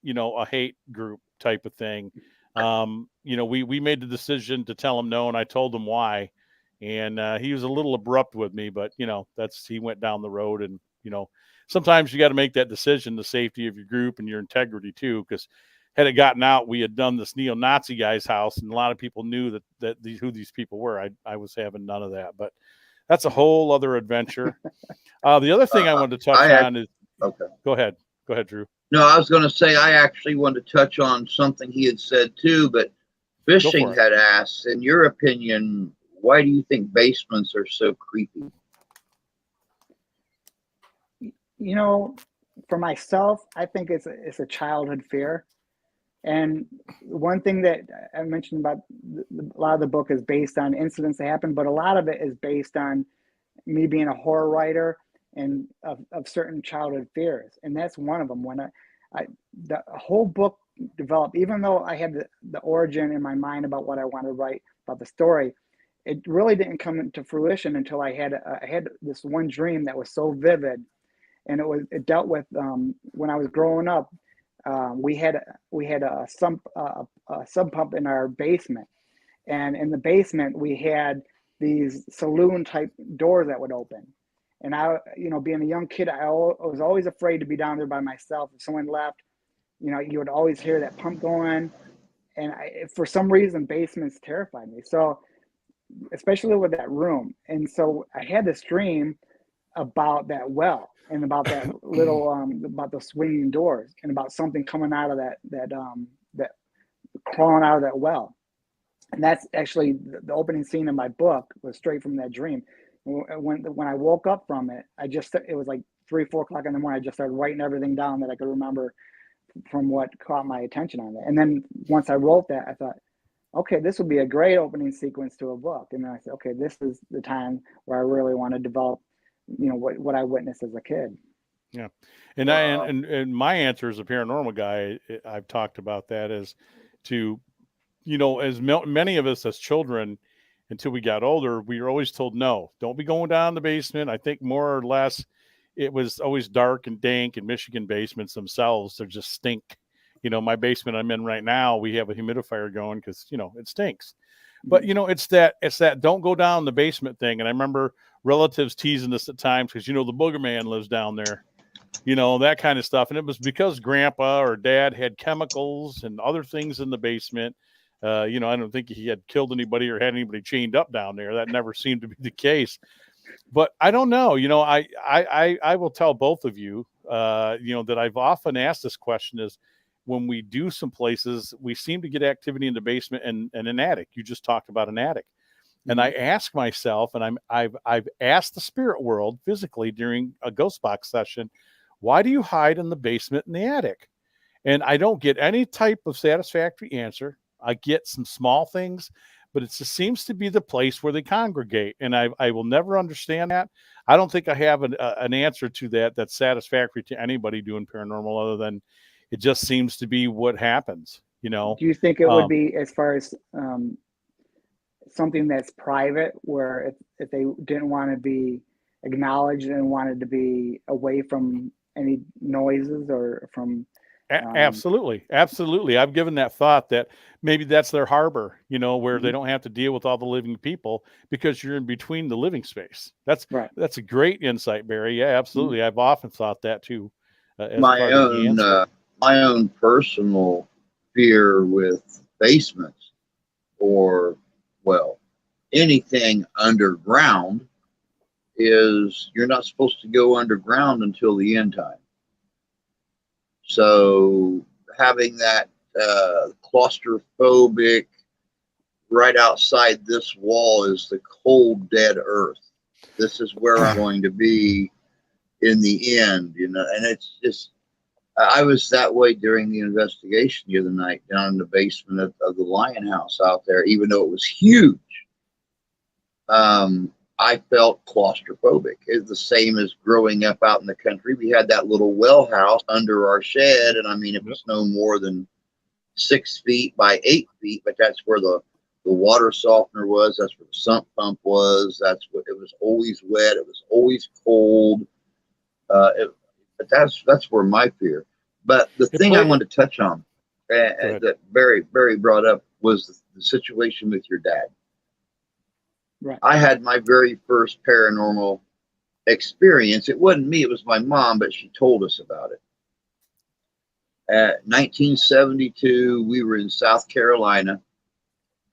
Speaker 1: a hate group type of thing. We made the decision to tell him no, and I told him why. And he was a little abrupt with me, but he went down the road. And sometimes you got to make that decision, the safety of your group and your integrity too, because had it gotten out, we had done this neo-Nazi guy's house, and a lot of people knew who these people were. I was having none of that, but that's a whole other adventure. The other thing I wanted to touch on is,
Speaker 2: okay.
Speaker 1: Go ahead, Drew.
Speaker 2: No, I was going to say, I actually wanted to touch on something he had said too, but Fishing had asked, in your opinion, why do you think basements are so creepy?
Speaker 3: For myself, I think it's a childhood fear. And one thing that I mentioned about a lot of the book is based on incidents that happened, but a lot of it is based on me being a horror writer and of certain childhood fears. And that's one of them. When the whole book developed, even though I had the origin in my mind about what I wanted to write about the story, it really didn't come into fruition until I had this one dream that was so vivid. And it dealt with when I was growing up. We had a sump pump in our basement, and in the basement we had these saloon type doors that would open. And I, being a young kid, I was always afraid to be down there by myself. If someone left, you would always hear that pump going, and for some reason, basements terrified me. So, especially with that room, and so I had this dream about that well. And about that little, about the swinging doors, and about something coming out of that crawling out of that well. And that's actually the opening scene in my book was straight from that dream. When I woke up from it, it was like 3-4 o'clock in the morning. I just started writing everything down that I could remember from what caught my attention on it. And then once I wrote that, I thought, okay, this would be a great opening sequence to a book. And then I said, okay, this is the time where I really want to develop what I witnessed as a kid.
Speaker 1: Yeah. And and my answer as a paranormal guy, I've talked about that, is to, as many of us as children, until we got older, we were always told, no, don't be going down in the basement. I think more or less it was always dark and dank, and Michigan basements themselves, they're just stink. My basement I'm in right now, we have a humidifier going because, it stinks. But, it's that don't go down the basement thing. And I remember relatives teasing us at times because, the booger man lives down there, that kind of stuff. And it was because grandpa or dad had chemicals and other things in the basement. I don't think he had killed anybody or had anybody chained up down there. That never seemed to be the case. But I don't know. I will tell both of you, that I've often asked this question is, when we do some places, we seem to get activity in the basement and an attic. You just talked about an attic. And I ask myself, and I've asked the spirit world physically during a ghost box session, why do you hide in the basement and the attic? And I don't get any type of satisfactory answer. I get some small things, but it just seems to be the place where they congregate. And I will never understand that. I don't think I have an answer to that that's satisfactory to anybody doing paranormal, other than it just seems to be what happens, Do
Speaker 3: you think it would be, as far as something that's private, where if they didn't want to be acknowledged and wanted to be away from any noises or from...
Speaker 1: Absolutely. I've given that thought that maybe that's their harbor, where they don't have to deal with all the living people because you're in between the living space. That's a great insight, Barry. Yeah, absolutely. I've often thought that too.
Speaker 2: My own personal fear with basements, or, well, anything underground, is you're not supposed to go underground until the end time. So having that claustrophobic, right outside this wall is the cold, dead earth. This is where I'm going to be in the end, and it's just, I was that way during the investigation the other night down in the basement of the Lion House out there. Even though it was huge, I felt claustrophobic. It's the same as growing up out in the country. We had that little well house under our shed, and I mean, it was no more than 6 feet by 8 feet, but that's where the water softener was. That's where the sump pump was. That's what, it was always wet. It was always cold. But that's where my fear. But the thing I wanted to touch on that Barry brought up was the situation with your dad.
Speaker 3: Right.
Speaker 2: I had my very first paranormal experience. It wasn't me, it was my mom, but she told us about it. At 1972, we were in South Carolina,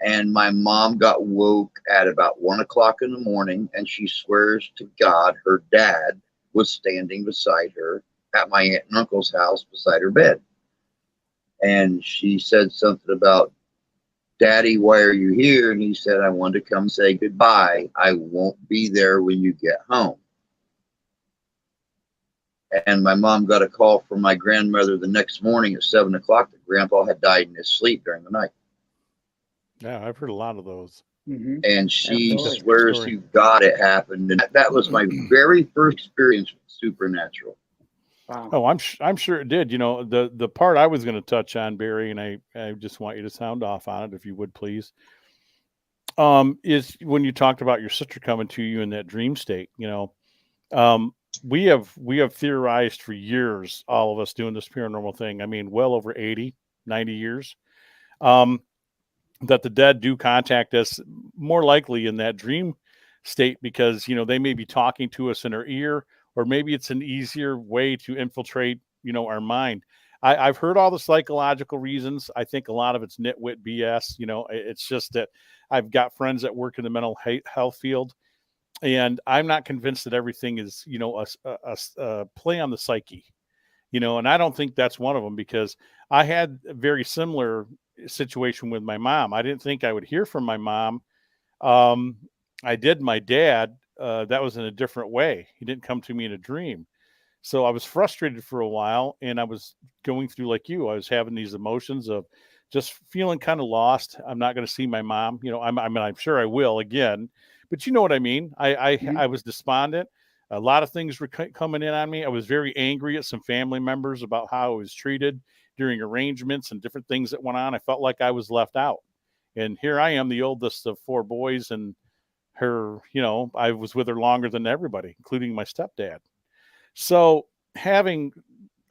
Speaker 2: and my mom got woke at about 1 o'clock in the morning, and she swears to God her dad was standing beside her at my aunt and uncle's house beside her bed. And she said something about, "Daddy, why are you here?" And he said, "I wanted to come say goodbye. I won't be there when you get home." And my mom got a call from my grandmother the next morning at 7 o'clock that Grandpa had died in his sleep during the night.
Speaker 1: Yeah, I've heard a lot of those.
Speaker 2: And she swears to God it happened. And that was my very first experience with supernatural.
Speaker 1: Wow. Oh, I'm sure it did. The part I was going to touch on, Barry, and I just want you to sound off on it, if you would, please, is when you talked about your sister coming to you in that dream state. We have theorized for years, all of us doing this paranormal thing. I mean, well over 80, 90 years, that the dead do contact us more likely in that dream state because, they may be talking to us in our ear, or maybe it's an easier way to infiltrate, our mind. I've heard all the psychological reasons. I think a lot of it's nitwit BS. It's just that I've got friends that work in the mental health field, and I'm not convinced that everything is, a play on the psyche, and I don't think that's one of them, because I had a very similar situation with my mom. I didn't think I would hear from my mom. I did my dad. That was in a different way. He didn't come to me in a dream. So I was frustrated for a while, and I was going through, like you, I was having these emotions of just feeling kind of lost. I'm not going to see my mom. I'm sure I will again, but you know what I mean? I was despondent. A lot of things were coming in on me. I was very angry at some family members about how I was treated during arrangements and different things that went on. I felt like I was left out. And here I am, the oldest of 4 boys, and her, I was with her longer than everybody, including my stepdad. So having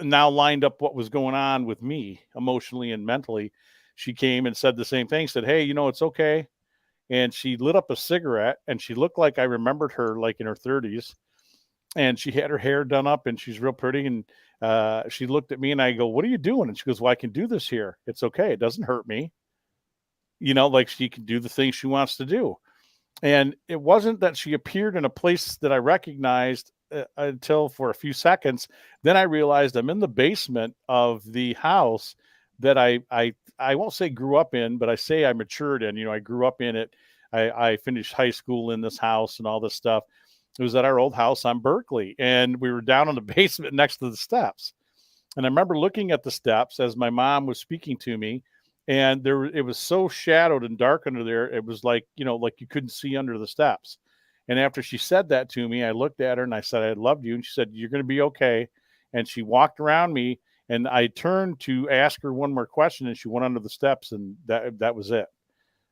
Speaker 1: now lined up what was going on with me emotionally and mentally, she came and said the same thing, said, "Hey, it's okay." And she lit up a cigarette, and she looked like I remembered her, like in her 30s. And she had her hair done up, and she's real pretty. And she looked at me, and I go, "What are you doing?" And she goes, "Well, I can do this here. It's okay. It doesn't hurt me." Like she can do the things she wants to do. And it wasn't that she appeared in a place that I recognized until for a few seconds. Then I realized I'm in the basement of the house that I won't say grew up in, but I say I matured in. I grew up in it. I finished high school in this house and all this stuff. It was at our old house on Berkeley, and we were down in the basement next to the steps. And I remember looking at the steps as my mom was speaking to me, and it was so shadowed and dark under there. It was like, like you couldn't see under the steps. And after she said that to me, I looked at her and I said, "I loved you." And she said, "You're going to be okay." And she walked around me, and I turned to ask her one more question, and she went under the steps, and that was it.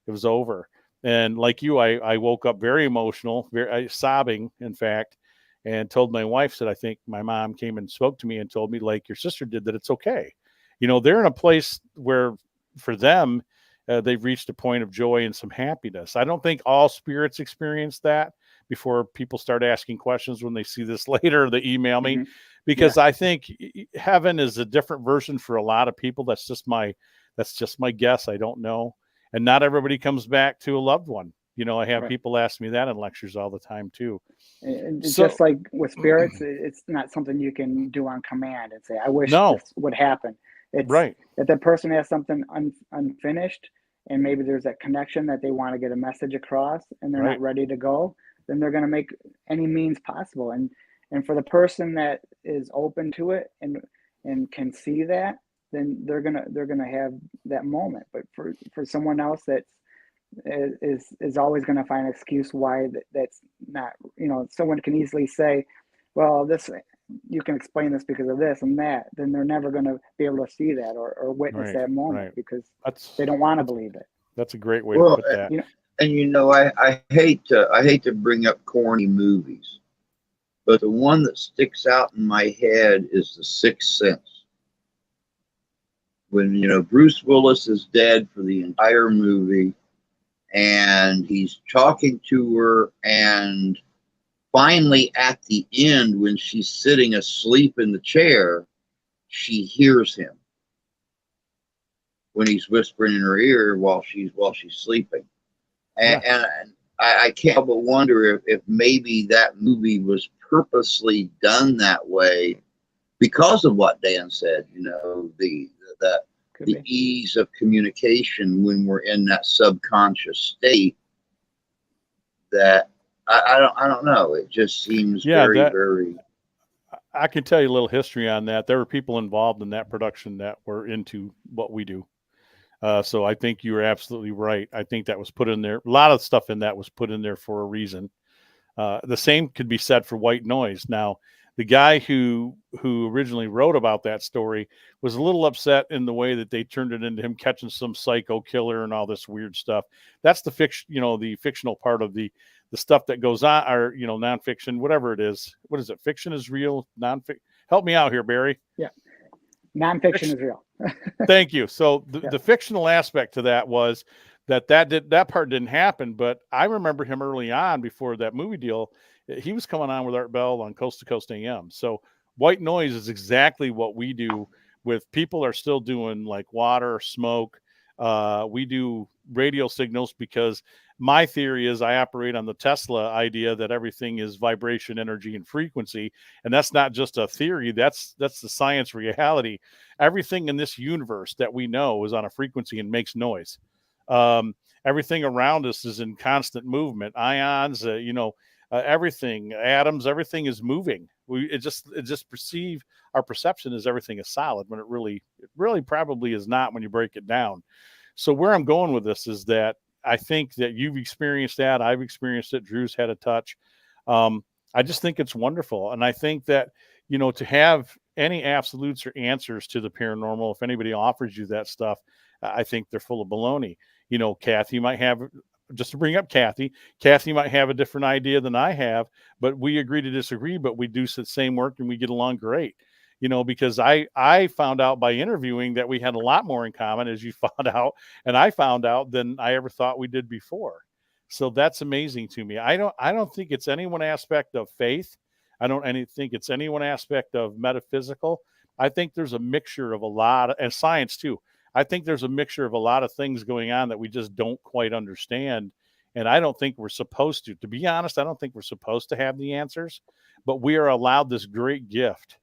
Speaker 1: It was over. And like you, I woke up very emotional, very sobbing, in fact, and told my wife that I think my mom came and spoke to me and told me, like your sister did, that it's okay. They're in a place where for them, they've reached a point of joy and some happiness. I don't think all spirits experience that before people start asking questions when they see this later, they email me, because I think heaven is a different version for a lot of people. That's just my guess. I don't know. And not everybody comes back to a loved one. I have people ask me that in lectures all the time too.
Speaker 3: And just like with spirits, it's not something you can do on command and say, "I wish this would happen." It's right. If that person has something unfinished, and maybe there's that connection that they want to get a message across, and they're not ready to go, then they're going to make any means possible. And for the person that is open to it and can see that, then they're gonna have that moment. But for someone else that is always going to find an excuse why that's not, someone can easily say, "Well, this, you can explain this because of this and that," then they're never going to be able to see that or witness that moment because they don't want to believe it.
Speaker 1: That's a great way to put that.
Speaker 2: And I hate to bring up corny movies, but the one that sticks out in my head is The Sixth Sense. When Bruce Willis is dead for the entire movie, and he's talking to her, and finally at the end, when she's sitting asleep in the chair, she hears him when he's whispering in her ear while she's sleeping. And I can't help but wonder if maybe that movie was purposely done that way because of what Dan said, the ease of communication when we're in that subconscious state. That I don't know. It just seems very.
Speaker 1: I can tell you a little history on that. There were people involved in that production that were into what we do. So I think you're absolutely right. I think that was put in there. A lot of stuff in that was put in there for a reason. The same could be said for White Noise. Now, the guy who originally wrote about that story was a little upset in the way that they turned it into him catching some psycho killer and all this weird stuff. That's the fiction, the fictional part of the stuff that goes on, or nonfiction, whatever it is. What is it? Fiction is real. Nonfiction. Help me out here, Barry.
Speaker 3: Yeah, nonfiction is real.
Speaker 1: Thank you. So the fictional aspect to that was that part didn't happen. But I remember him early on before that movie deal. He was coming on with Art Bell on Coast to Coast AM. So White Noise is exactly what we do. With people are still doing like water, smoke. We do radio signals because my theory is I operate on the Tesla idea that everything is vibration, energy, and frequency. And that's not just a theory. That's the science reality. Everything in this universe that we know is on a frequency and makes noise. Everything around us is in constant movement. Ions, everything, atoms, everything is moving. Our perception is everything is solid when it really probably is not when you break it down. So where I'm going with this is that I think that you've experienced that. I've experienced it. Drew's had a touch. I just think it's wonderful. And I think that, to have any absolutes or answers to the paranormal, if anybody offers you that stuff, I think they're full of baloney. You know, Kathy might have, just to bring up Kathy might have a different idea than I have, but we agree to disagree, but we do the same work and we get along great. You know, because I found out by interviewing that we had a lot more in common, as you found out, and I found out than I ever thought we did before. So that's amazing to me. I don't think it's any one aspect of faith. I don't think it's any one aspect of metaphysical. I think there's a mixture of a lot of, and science too. I think there's a mixture of a lot of things going on that we just don't quite understand. And I don't think we're supposed to. To be honest, I don't think we're supposed to have the answers, but we are allowed this great gift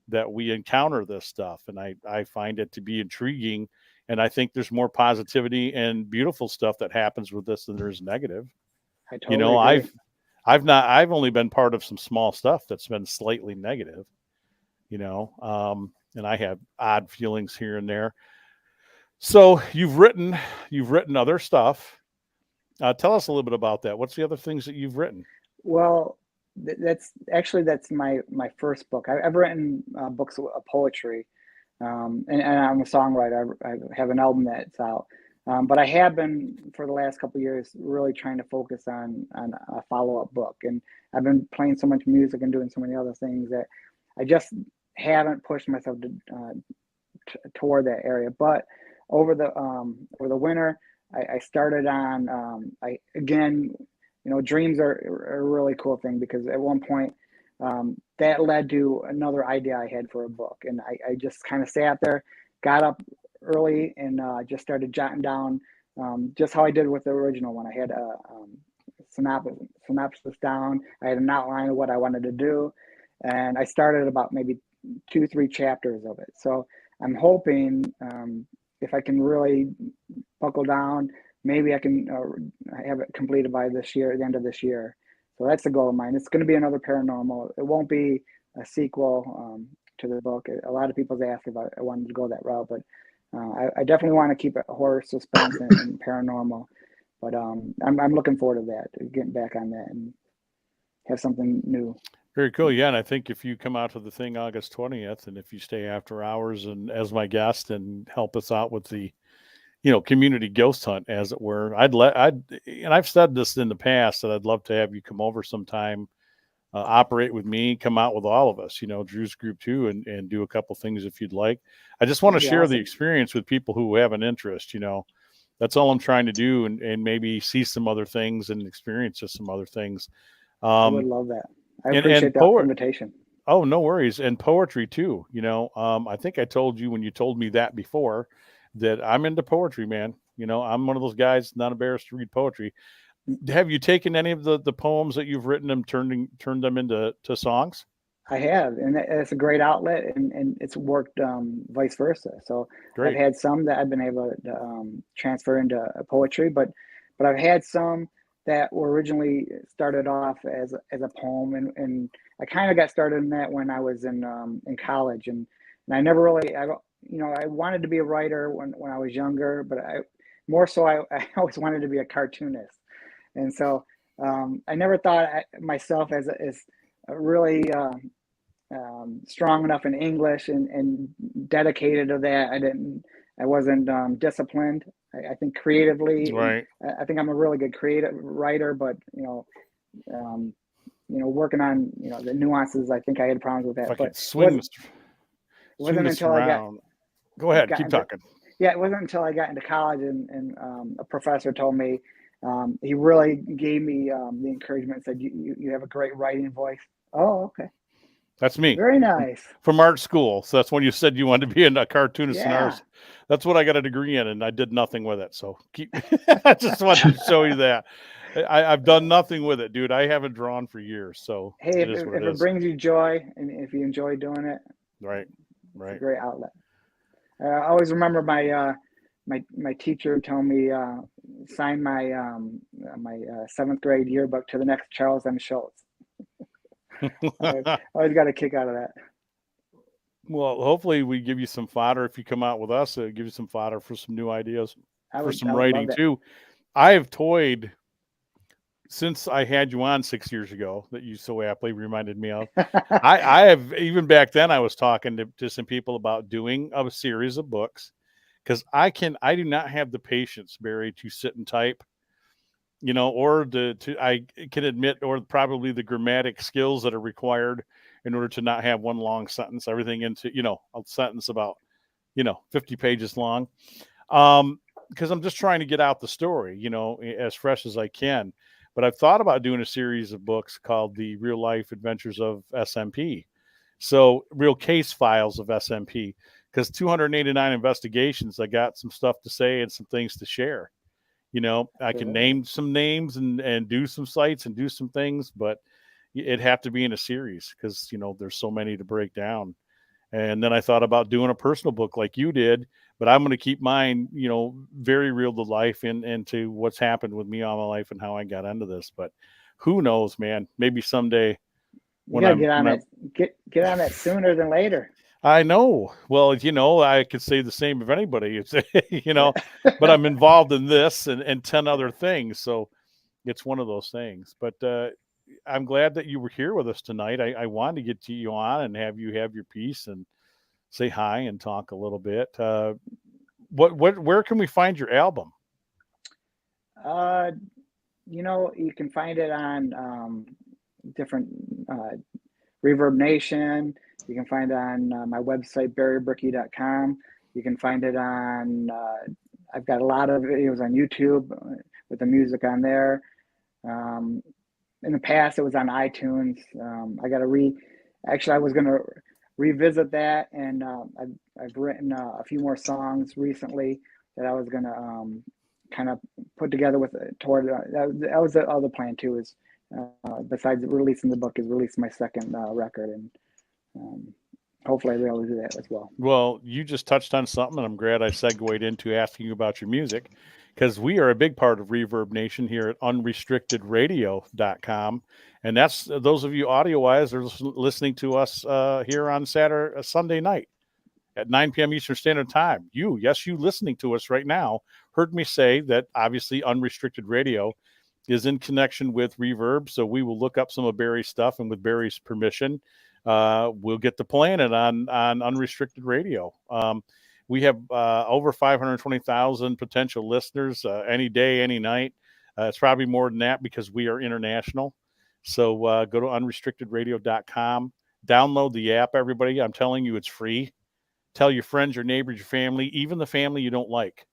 Speaker 1: that we encounter this stuff. And I find it to be intriguing. And I think there's more positivity and beautiful stuff that happens with this than there's negative.
Speaker 3: I totally agree.
Speaker 1: I've only been part of some small stuff that's been slightly negative, you know, and I have odd feelings here and there. So you've written other stuff. Tell us a little bit about that. What's the other things that you've written?
Speaker 3: Well, that's my first book. I've written books of poetry, and I'm a songwriter. I have an album that's out, but I have been for the last couple of years really trying to focus on a follow-up book. And I've been playing so much music and doing so many other things that I just haven't pushed myself toward that area. But over the winter, I started on again. You know, dreams are a really cool thing, because at one point that led to another idea I had for a book. And I just kind of sat there, got up early, and just started jotting down just how I did with the original one. I had a synopsis down. I had an outline of what I wanted to do. And I started about maybe 2-3 chapters of it. So I'm hoping if I can really buckle down, maybe I can have it completed by this year, at the end of this year. So that's the goal of mine. It's going to be another paranormal. It won't be a sequel to the book. A lot of people's asked if I wanted to go that route, but I definitely want to keep it horror, suspense, and paranormal. But I'm looking forward to that, getting back on that and have something new.
Speaker 1: Very cool. Yeah, and I think if you come out to the thing August 20th, and if you stay after hours and as my guest and help us out with the community ghost hunt, as it were, and I've said this in the past, that I'd love to have you come over sometime, operate with me, come out with all of us, Drew's group too, and do a couple things if you'd like. I just want to share the experience with people who have an interest, that's all I'm trying to do, and maybe see some other things and experience just some other things.
Speaker 3: I would love that. I appreciate the invitation.
Speaker 1: Oh, no worries. And poetry too. I think I told you when you told me that before, that I'm into poetry, man. I'm one of those guys not embarrassed to read poetry. Have you taken any of the poems that you've written and turned them into songs?
Speaker 3: I have, and it's a great outlet, and it's worked vice versa. So great. I've had some that I've been able to transfer into poetry, but I've had some that were originally started off as a poem, and I kind of got started in that when I was in college, and I never really I wanted to be a writer when I was younger, but I always wanted to be a cartoonist. And so I never thought myself as a really strong enough in English and dedicated to that. I wasn't disciplined. I think creatively,
Speaker 1: right.
Speaker 3: I think I'm a really good creative writer, but working on the nuances, I think I had problems with that. But it wasn't until I got.
Speaker 1: Go ahead, keep talking.
Speaker 3: Yeah, it wasn't until I got into college and a professor told me, he really gave me the encouragement, said, you have a great writing voice. Oh, okay.
Speaker 1: That's me.
Speaker 3: Very nice.
Speaker 1: From art school. So that's when you said you wanted to be a cartoonist in art. That's what I got a degree in, and I did nothing with it. So I just wanted to show you that. I've done nothing with it, dude. I haven't drawn for years. So
Speaker 3: hey, if it brings you joy and if you enjoy doing it,
Speaker 1: right.
Speaker 3: It's a great outlet. I always remember my teacher telling me sign my my 7th grade yearbook to the next Charles M. Schultz. I always got a kick out of that.
Speaker 1: Well, hopefully we give you some fodder if you come out with us. Give you some fodder for some new ideas, for some writing too. I have toyed since I had you on 6 years ago, that you so aptly reminded me of. I have, even back then, I was talking to some people about doing a series of books because I do not have the patience, Barry, to sit and type, or I can admit, or probably the grammatic skills that are required in order to not have one long sentence, everything into, a sentence about, 50 pages long. Because I'm just trying to get out the story, as fresh as I can. But I've thought about doing a series of books called The Real Life Adventures of SMP. So real case files of SMP, because 289 investigations, I got some stuff to say and some things to share. I can name some names and do some sites and do some things, but it'd have to be in a series because, there's so many to break down. And then I thought about doing a personal book like you did, but I'm going to keep mine, very real to life and to what's happened with me all my life and how I got into this. But who knows, man? Maybe someday.
Speaker 3: You gotta get on that sooner than later.
Speaker 1: I know. Well, I could say the same of anybody, but I'm involved in this and 10 other things. So it's one of those things. But I'm glad that you were here with us tonight. I wanted to get you on and have you have your piece and say hi and talk a little bit. Where can we find your album?
Speaker 3: You can find it on different Reverb Nation. You can find it on my website, BRICKEY.com. You can find it on, I've got a lot of videos on YouTube with the music on there. In the past, it was on iTunes. I was going to revisit that, and I've written a few more songs recently that I was going to kind of put together that was the other plan too, is besides releasing the book, is release my second record, and hopefully I'll be able to do that as well.
Speaker 1: Well, you just touched on something, and I'm glad I segued into asking you about your music, because we are a big part of Reverb Nation here at unrestrictedradio.com. And that's those of you audio-wise are listening to us here on Sunday night at 9 p.m. Eastern Standard Time. You listening to us right now, heard me say that obviously Unrestricted Radio is in connection with Reverb. So we will look up some of Barry's stuff, and with Barry's permission, we'll get to playing it on Unrestricted Radio. We have over 520,000 potential listeners any day, any night. It's probably more than that because we are international. So go to unrestrictedradio.com. Download the app, everybody. I'm telling you, it's free. Tell your friends, your neighbors, your family, even the family you don't like.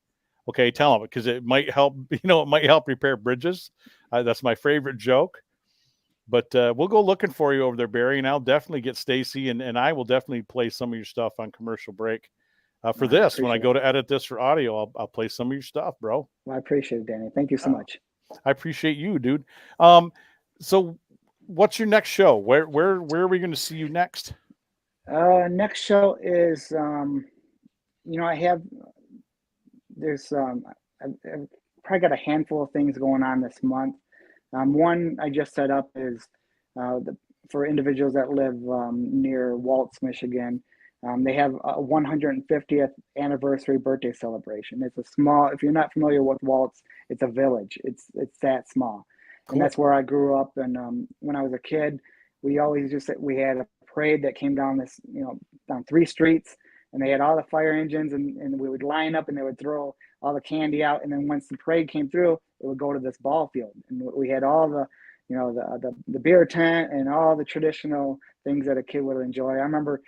Speaker 1: Okay, tell them, because it might help. It might help repair bridges. That's my favorite joke. But we'll go looking for you over there, Barry, and I'll definitely get Stacy, and I will definitely play some of your stuff on Commercial Break. For this, when I go to edit this for audio, I'll play some of your stuff, bro.
Speaker 3: Well, I appreciate it, Danny. Thank you so much.
Speaker 1: I appreciate you, dude. So what's your next show? Where are we going to see you next?
Speaker 3: Next show is, I've probably got a handful of things going on this month. One I just set up is for individuals that live near Waltz, Michigan. They have a 150th anniversary birthday celebration. It's a small, if you're not familiar with Waltz, it's a village. It's that small. Cool. And that's where I grew up. And when I was a kid, we had a parade that came down down 3 streets, and they had all the fire engines, and we would line up and they would throw all the candy out. And then once the parade came through, it would go to this ball field. And we had all the beer tent and all the traditional things that a kid would enjoy. I remember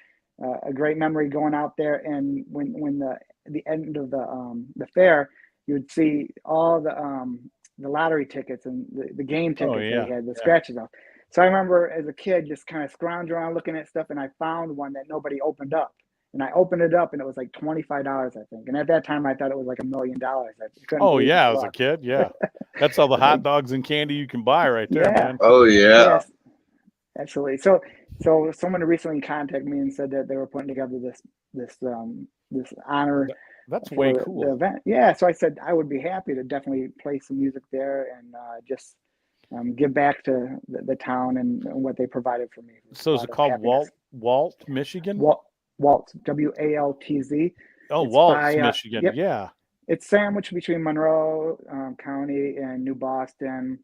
Speaker 3: a great memory going out there, and when the end of the fair, you would see all the lottery tickets and the game tickets. They had the scratches off. So I remember as a kid just kind of scrounging around looking at stuff, and I found one that nobody opened up. And I opened it up, and it was like $25, I think. And at that time, I thought it was like $1 million.
Speaker 1: As a kid, yeah. That's all the hot dogs and candy you can buy right there, man.
Speaker 2: Oh, yeah.
Speaker 3: Yes, absolutely. So someone recently contacted me and said that they were putting together this honor.
Speaker 1: That's way cool.
Speaker 3: The event. Yeah. So I said I would be happy to definitely play some music there and just give back to the town and what they provided for me.
Speaker 1: So is it called Walt, Michigan?
Speaker 3: Waltz, W-A-L-T-Z.
Speaker 1: Oh, Waltz, Michigan. Yep. Yeah.
Speaker 3: It's sandwiched between Monroe County and New Boston,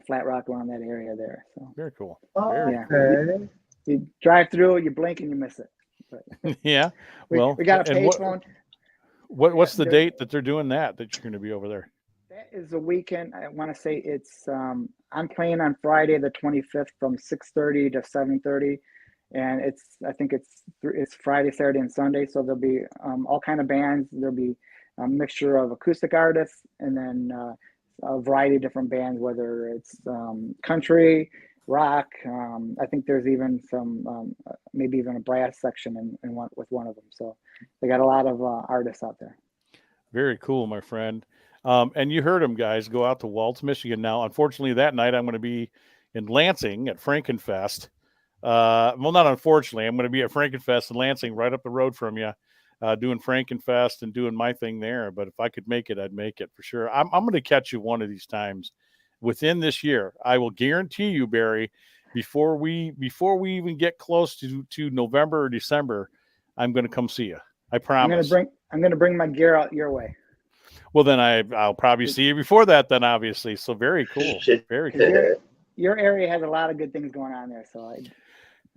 Speaker 3: Flat Rock, around that area there. So
Speaker 1: very cool.
Speaker 3: Okay. You drive through, you blink, and you miss it. But
Speaker 1: yeah.
Speaker 3: we got a payphone.
Speaker 1: What's the date that they're doing that you're going to be over there?
Speaker 3: That is the weekend. I want to say it's I'm playing on Friday the 25th from 6:30 to 7:30, and I think it's Friday, Saturday, and Sunday. So there'll be all kind of bands. There'll be a mixture of acoustic artists, and then a variety of different bands, whether it's country, rock. I think there's even some maybe even a brass section with one of them. So they got a lot of artists out there.
Speaker 1: Very cool, my friend. And you heard them, guys. Go out to Waltz, Michigan. Now, unfortunately, that night I'm going to be in Lansing at Frankenfest. Well, not unfortunately, I'm going to be at Frankenfest in Lansing, right up the road from you, doing Frankenfest and doing my thing there. But if I could make it, I'd make it for sure. I'm going to catch you one of these times within this year. I will guarantee you, Barry, before we even get close to November or December, I'm going to come see you. I promise.
Speaker 3: I'm going to bring my gear out your way.
Speaker 1: Well, then I'll probably see you before that then, obviously. So very cool. Very cool.
Speaker 3: Your area has a lot of good things going on there. So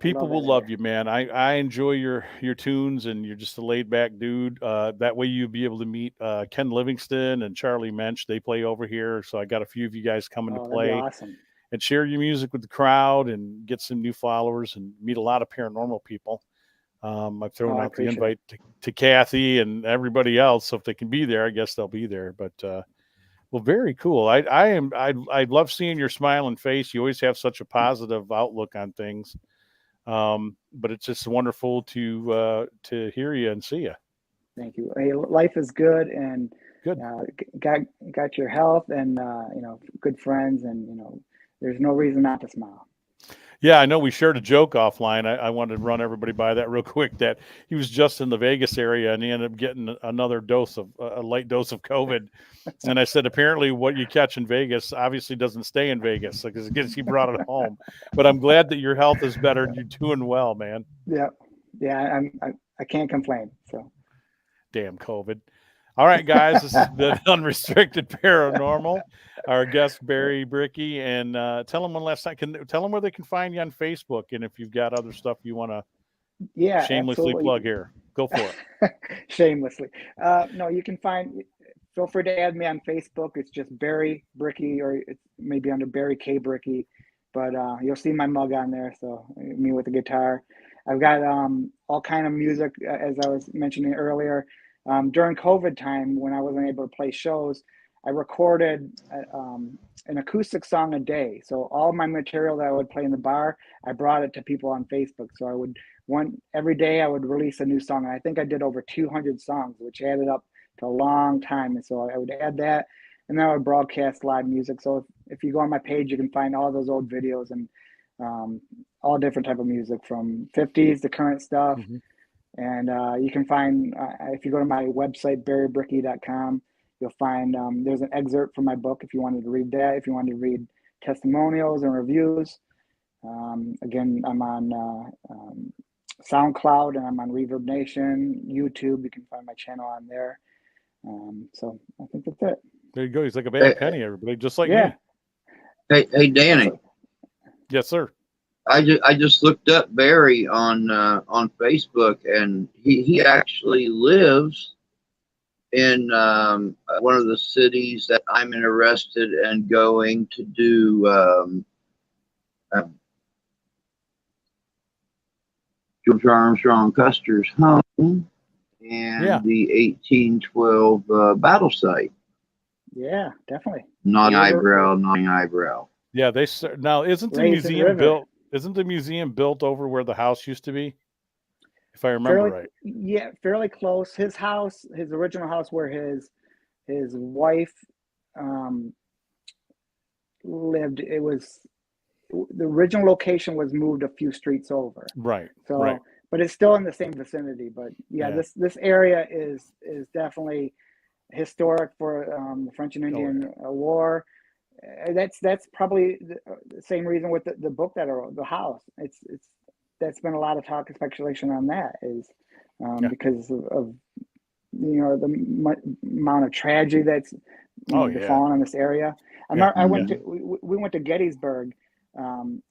Speaker 1: people will love you, man. I enjoy your tunes, and you're just a laid back dude. That way you'll be able to meet Ken Livingston and Charlie Mensch. They play over here. So I got a few of you guys coming to play.
Speaker 3: Awesome.
Speaker 1: And share your music with the crowd and get some new followers and meet a lot of paranormal people. I've thrown out the invite to Kathy and everybody else. So if they can be there, I guess they'll be there. But, well, very cool. I love seeing your smiling face. You always have such a positive outlook on things. But it's just wonderful to hear you and see you.
Speaker 3: Thank you. Hey, life is good, and
Speaker 1: good.
Speaker 3: Got your health and, good friends, and, there's no reason not to smile.
Speaker 1: Yeah, I know we shared a joke offline. I wanted to run everybody by that real quick, that he was just in the Vegas area and he ended up getting another a light dose of COVID. And I said, apparently what you catch in Vegas obviously doesn't stay in Vegas, because he brought it home. But I'm glad that your health is better and you're doing well, man.
Speaker 3: Yeah. Yeah. I can't complain. So
Speaker 1: damn COVID. All right, guys, this has been Unrestricted Paranormal. Our guest, Barry BRICKEY, and tell them one last time. Tell them where they can find you on Facebook, and if you've got other stuff you want to shamelessly plug here, go for it.
Speaker 3: Shamelessly. No, you can feel free to add me on Facebook. It's just Barry BRICKEY, or it's maybe under Barry K. BRICKEY, but you'll see my mug on there, so me with the guitar. I've got all kind of music, as I was mentioning earlier. During COVID time, when I wasn't able to play shows, I recorded an acoustic song a day. So all my material that I would play in the bar, I brought it to people on Facebook. So every day I would release a new song. And I think I did over 200 songs, which added up to a long time. And so I would add that, and then I would broadcast live music. So if you go on my page, you can find all those old videos and all different type of music, from 50s to current stuff. Mm-hmm. And you can find, if you go to my website, barrybrickey.com, you'll find there's an excerpt from my book if you wanted to read that, if you wanted to read testimonials and reviews. Again, I'm on SoundCloud, and I'm on Reverb Nation, YouTube. You can find my channel on there. So I think that's it.
Speaker 1: There you go. He's like a bad penny, everybody, just like me.
Speaker 2: Hey, Danny.
Speaker 1: Yes, sir.
Speaker 2: I just looked up Barry on Facebook, and he actually lives in one of the cities that I'm interested in going to do George Armstrong Custer's home and the 1812 battle site.
Speaker 3: Yeah, definitely.
Speaker 2: Not eyebrow.
Speaker 1: Yeah, now isn't the museum built? Isn't the museum built over where the house used to be? If I remember right.
Speaker 3: Yeah, fairly close. His house, his original house where his wife lived, the original location was moved a few streets over.
Speaker 1: Right.
Speaker 3: So,
Speaker 1: right.
Speaker 3: But it's still in the same vicinity. But yeah. This area is definitely historic for the French and Indian War. That's probably the same reason with the book that I wrote, The House. That's been a lot of talk and speculation on that, is because of the amount of tragedy that's befallen in this area. We went to Gettysburg, and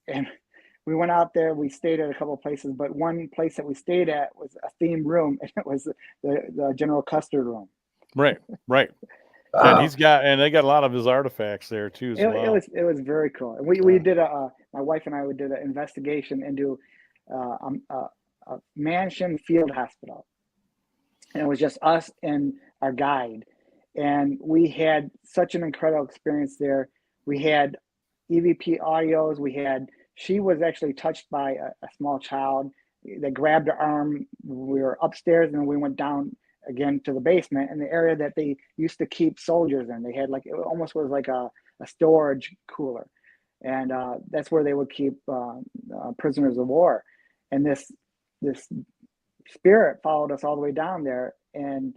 Speaker 3: we went out there. We stayed at a couple of places, but one place that we stayed at was a themed room, and it was the General Custer room.
Speaker 1: Right.
Speaker 2: Wow.
Speaker 1: And they got a lot of his artifacts there too as well.
Speaker 3: It was very cool. We did my wife and I did an investigation into a mansion field hospital, and it was just us and our guide, and we had such an incredible experience there. We had EVP audios. She was actually touched by a small child that grabbed her arm. We were upstairs, and we went down again to the basement in the area that they used to keep soldiers in. They had it almost was like a storage cooler, and that's where they would keep prisoners of war. And this spirit followed us all the way down there, and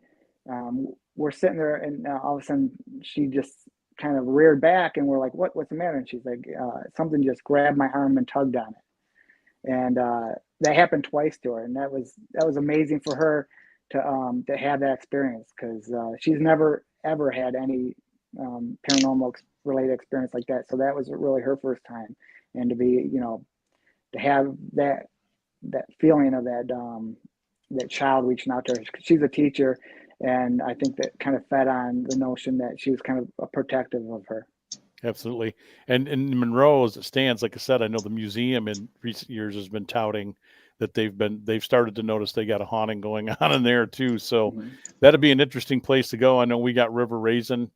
Speaker 3: we're sitting there, and all of a sudden she just kind of reared back, and we're like, what's the matter? And she's like, something just grabbed my arm and tugged on it. And that happened twice to her, and that was amazing for her to have that experience, because she's never ever had any paranormal related experience like that. So that was really her first time, and to be, to have that feeling of that child reaching out to her. She's a teacher, and I think that kind of fed on the notion that she was kind of protective of her.
Speaker 1: Absolutely. And in Monroe, as it stands, like I said, I know the museum in recent years has been touting that they've started to notice they got a haunting going on in there too. So that'd be an interesting place to go. I know we got River Raisin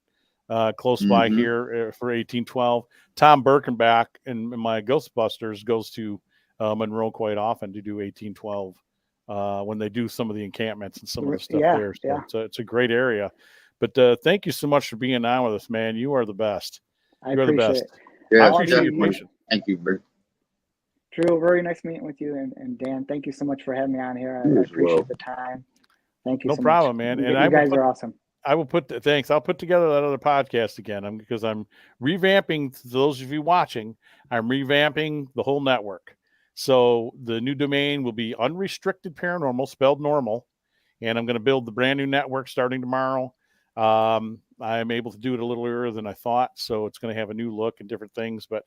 Speaker 1: close by here for 1812. Tom Birkenbach and my Ghostbusters goes to Monroe quite often to do 1812 when they do some of the encampments and some of the stuff there. So it's a great area. But thank you so much for being on with us, man. You are the best.
Speaker 3: You are the best.
Speaker 2: Yeah,
Speaker 1: I appreciate your question.
Speaker 2: Thank you, Bert.
Speaker 3: Drew, very nice meeting with you, and Dan, thank you so much for having me on here. I appreciate the time. Thank you.
Speaker 1: No
Speaker 3: so
Speaker 1: problem,
Speaker 3: much.
Speaker 1: man.
Speaker 3: And you guys are awesome.
Speaker 1: I will thanks. I'll put together that other podcast again because I'm revamping. To those of you watching, I'm revamping the whole network. So the new domain will be Unrestricted Paranormal, spelled normal, and I'm going to build the brand new network starting tomorrow. I'm able to do it a little earlier than I thought, so it's going to have a new look and different things. But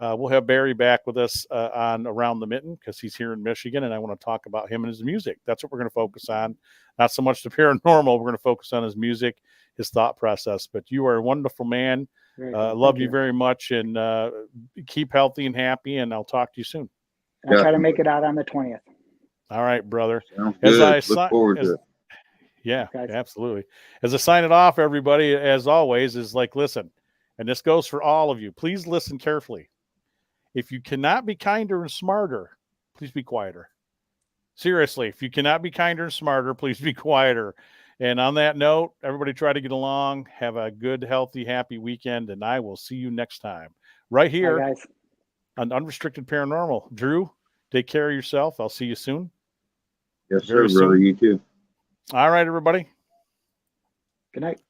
Speaker 1: we'll have Barry back with us on Around the Mitten because he's here in Michigan, and I want to talk about him and his music. That's what we're going to focus on. Not so much the paranormal. We're going to focus on his music, his thought process. But you are a wonderful man. Love you very much, and keep healthy and happy, and I'll talk to you soon.
Speaker 3: I'll try to make it out on the 20th.
Speaker 1: All right, brother.
Speaker 2: Sounds good. Look forward to it.
Speaker 1: Yeah, absolutely. As I sign it off, everybody, as always, is like, listen, and this goes for all of you. Please listen carefully. If you cannot be kinder and smarter, please be quieter. Seriously, if you cannot be kinder and smarter, please be quieter. And on that note, everybody try to get along. Have a good, healthy, happy weekend, and I will see you next time. Right here on Unrestricted Paranormal. Drew, take care of yourself. I'll see you soon.
Speaker 2: Yes, sir, brother. You too.
Speaker 1: All right, everybody.
Speaker 3: Good night.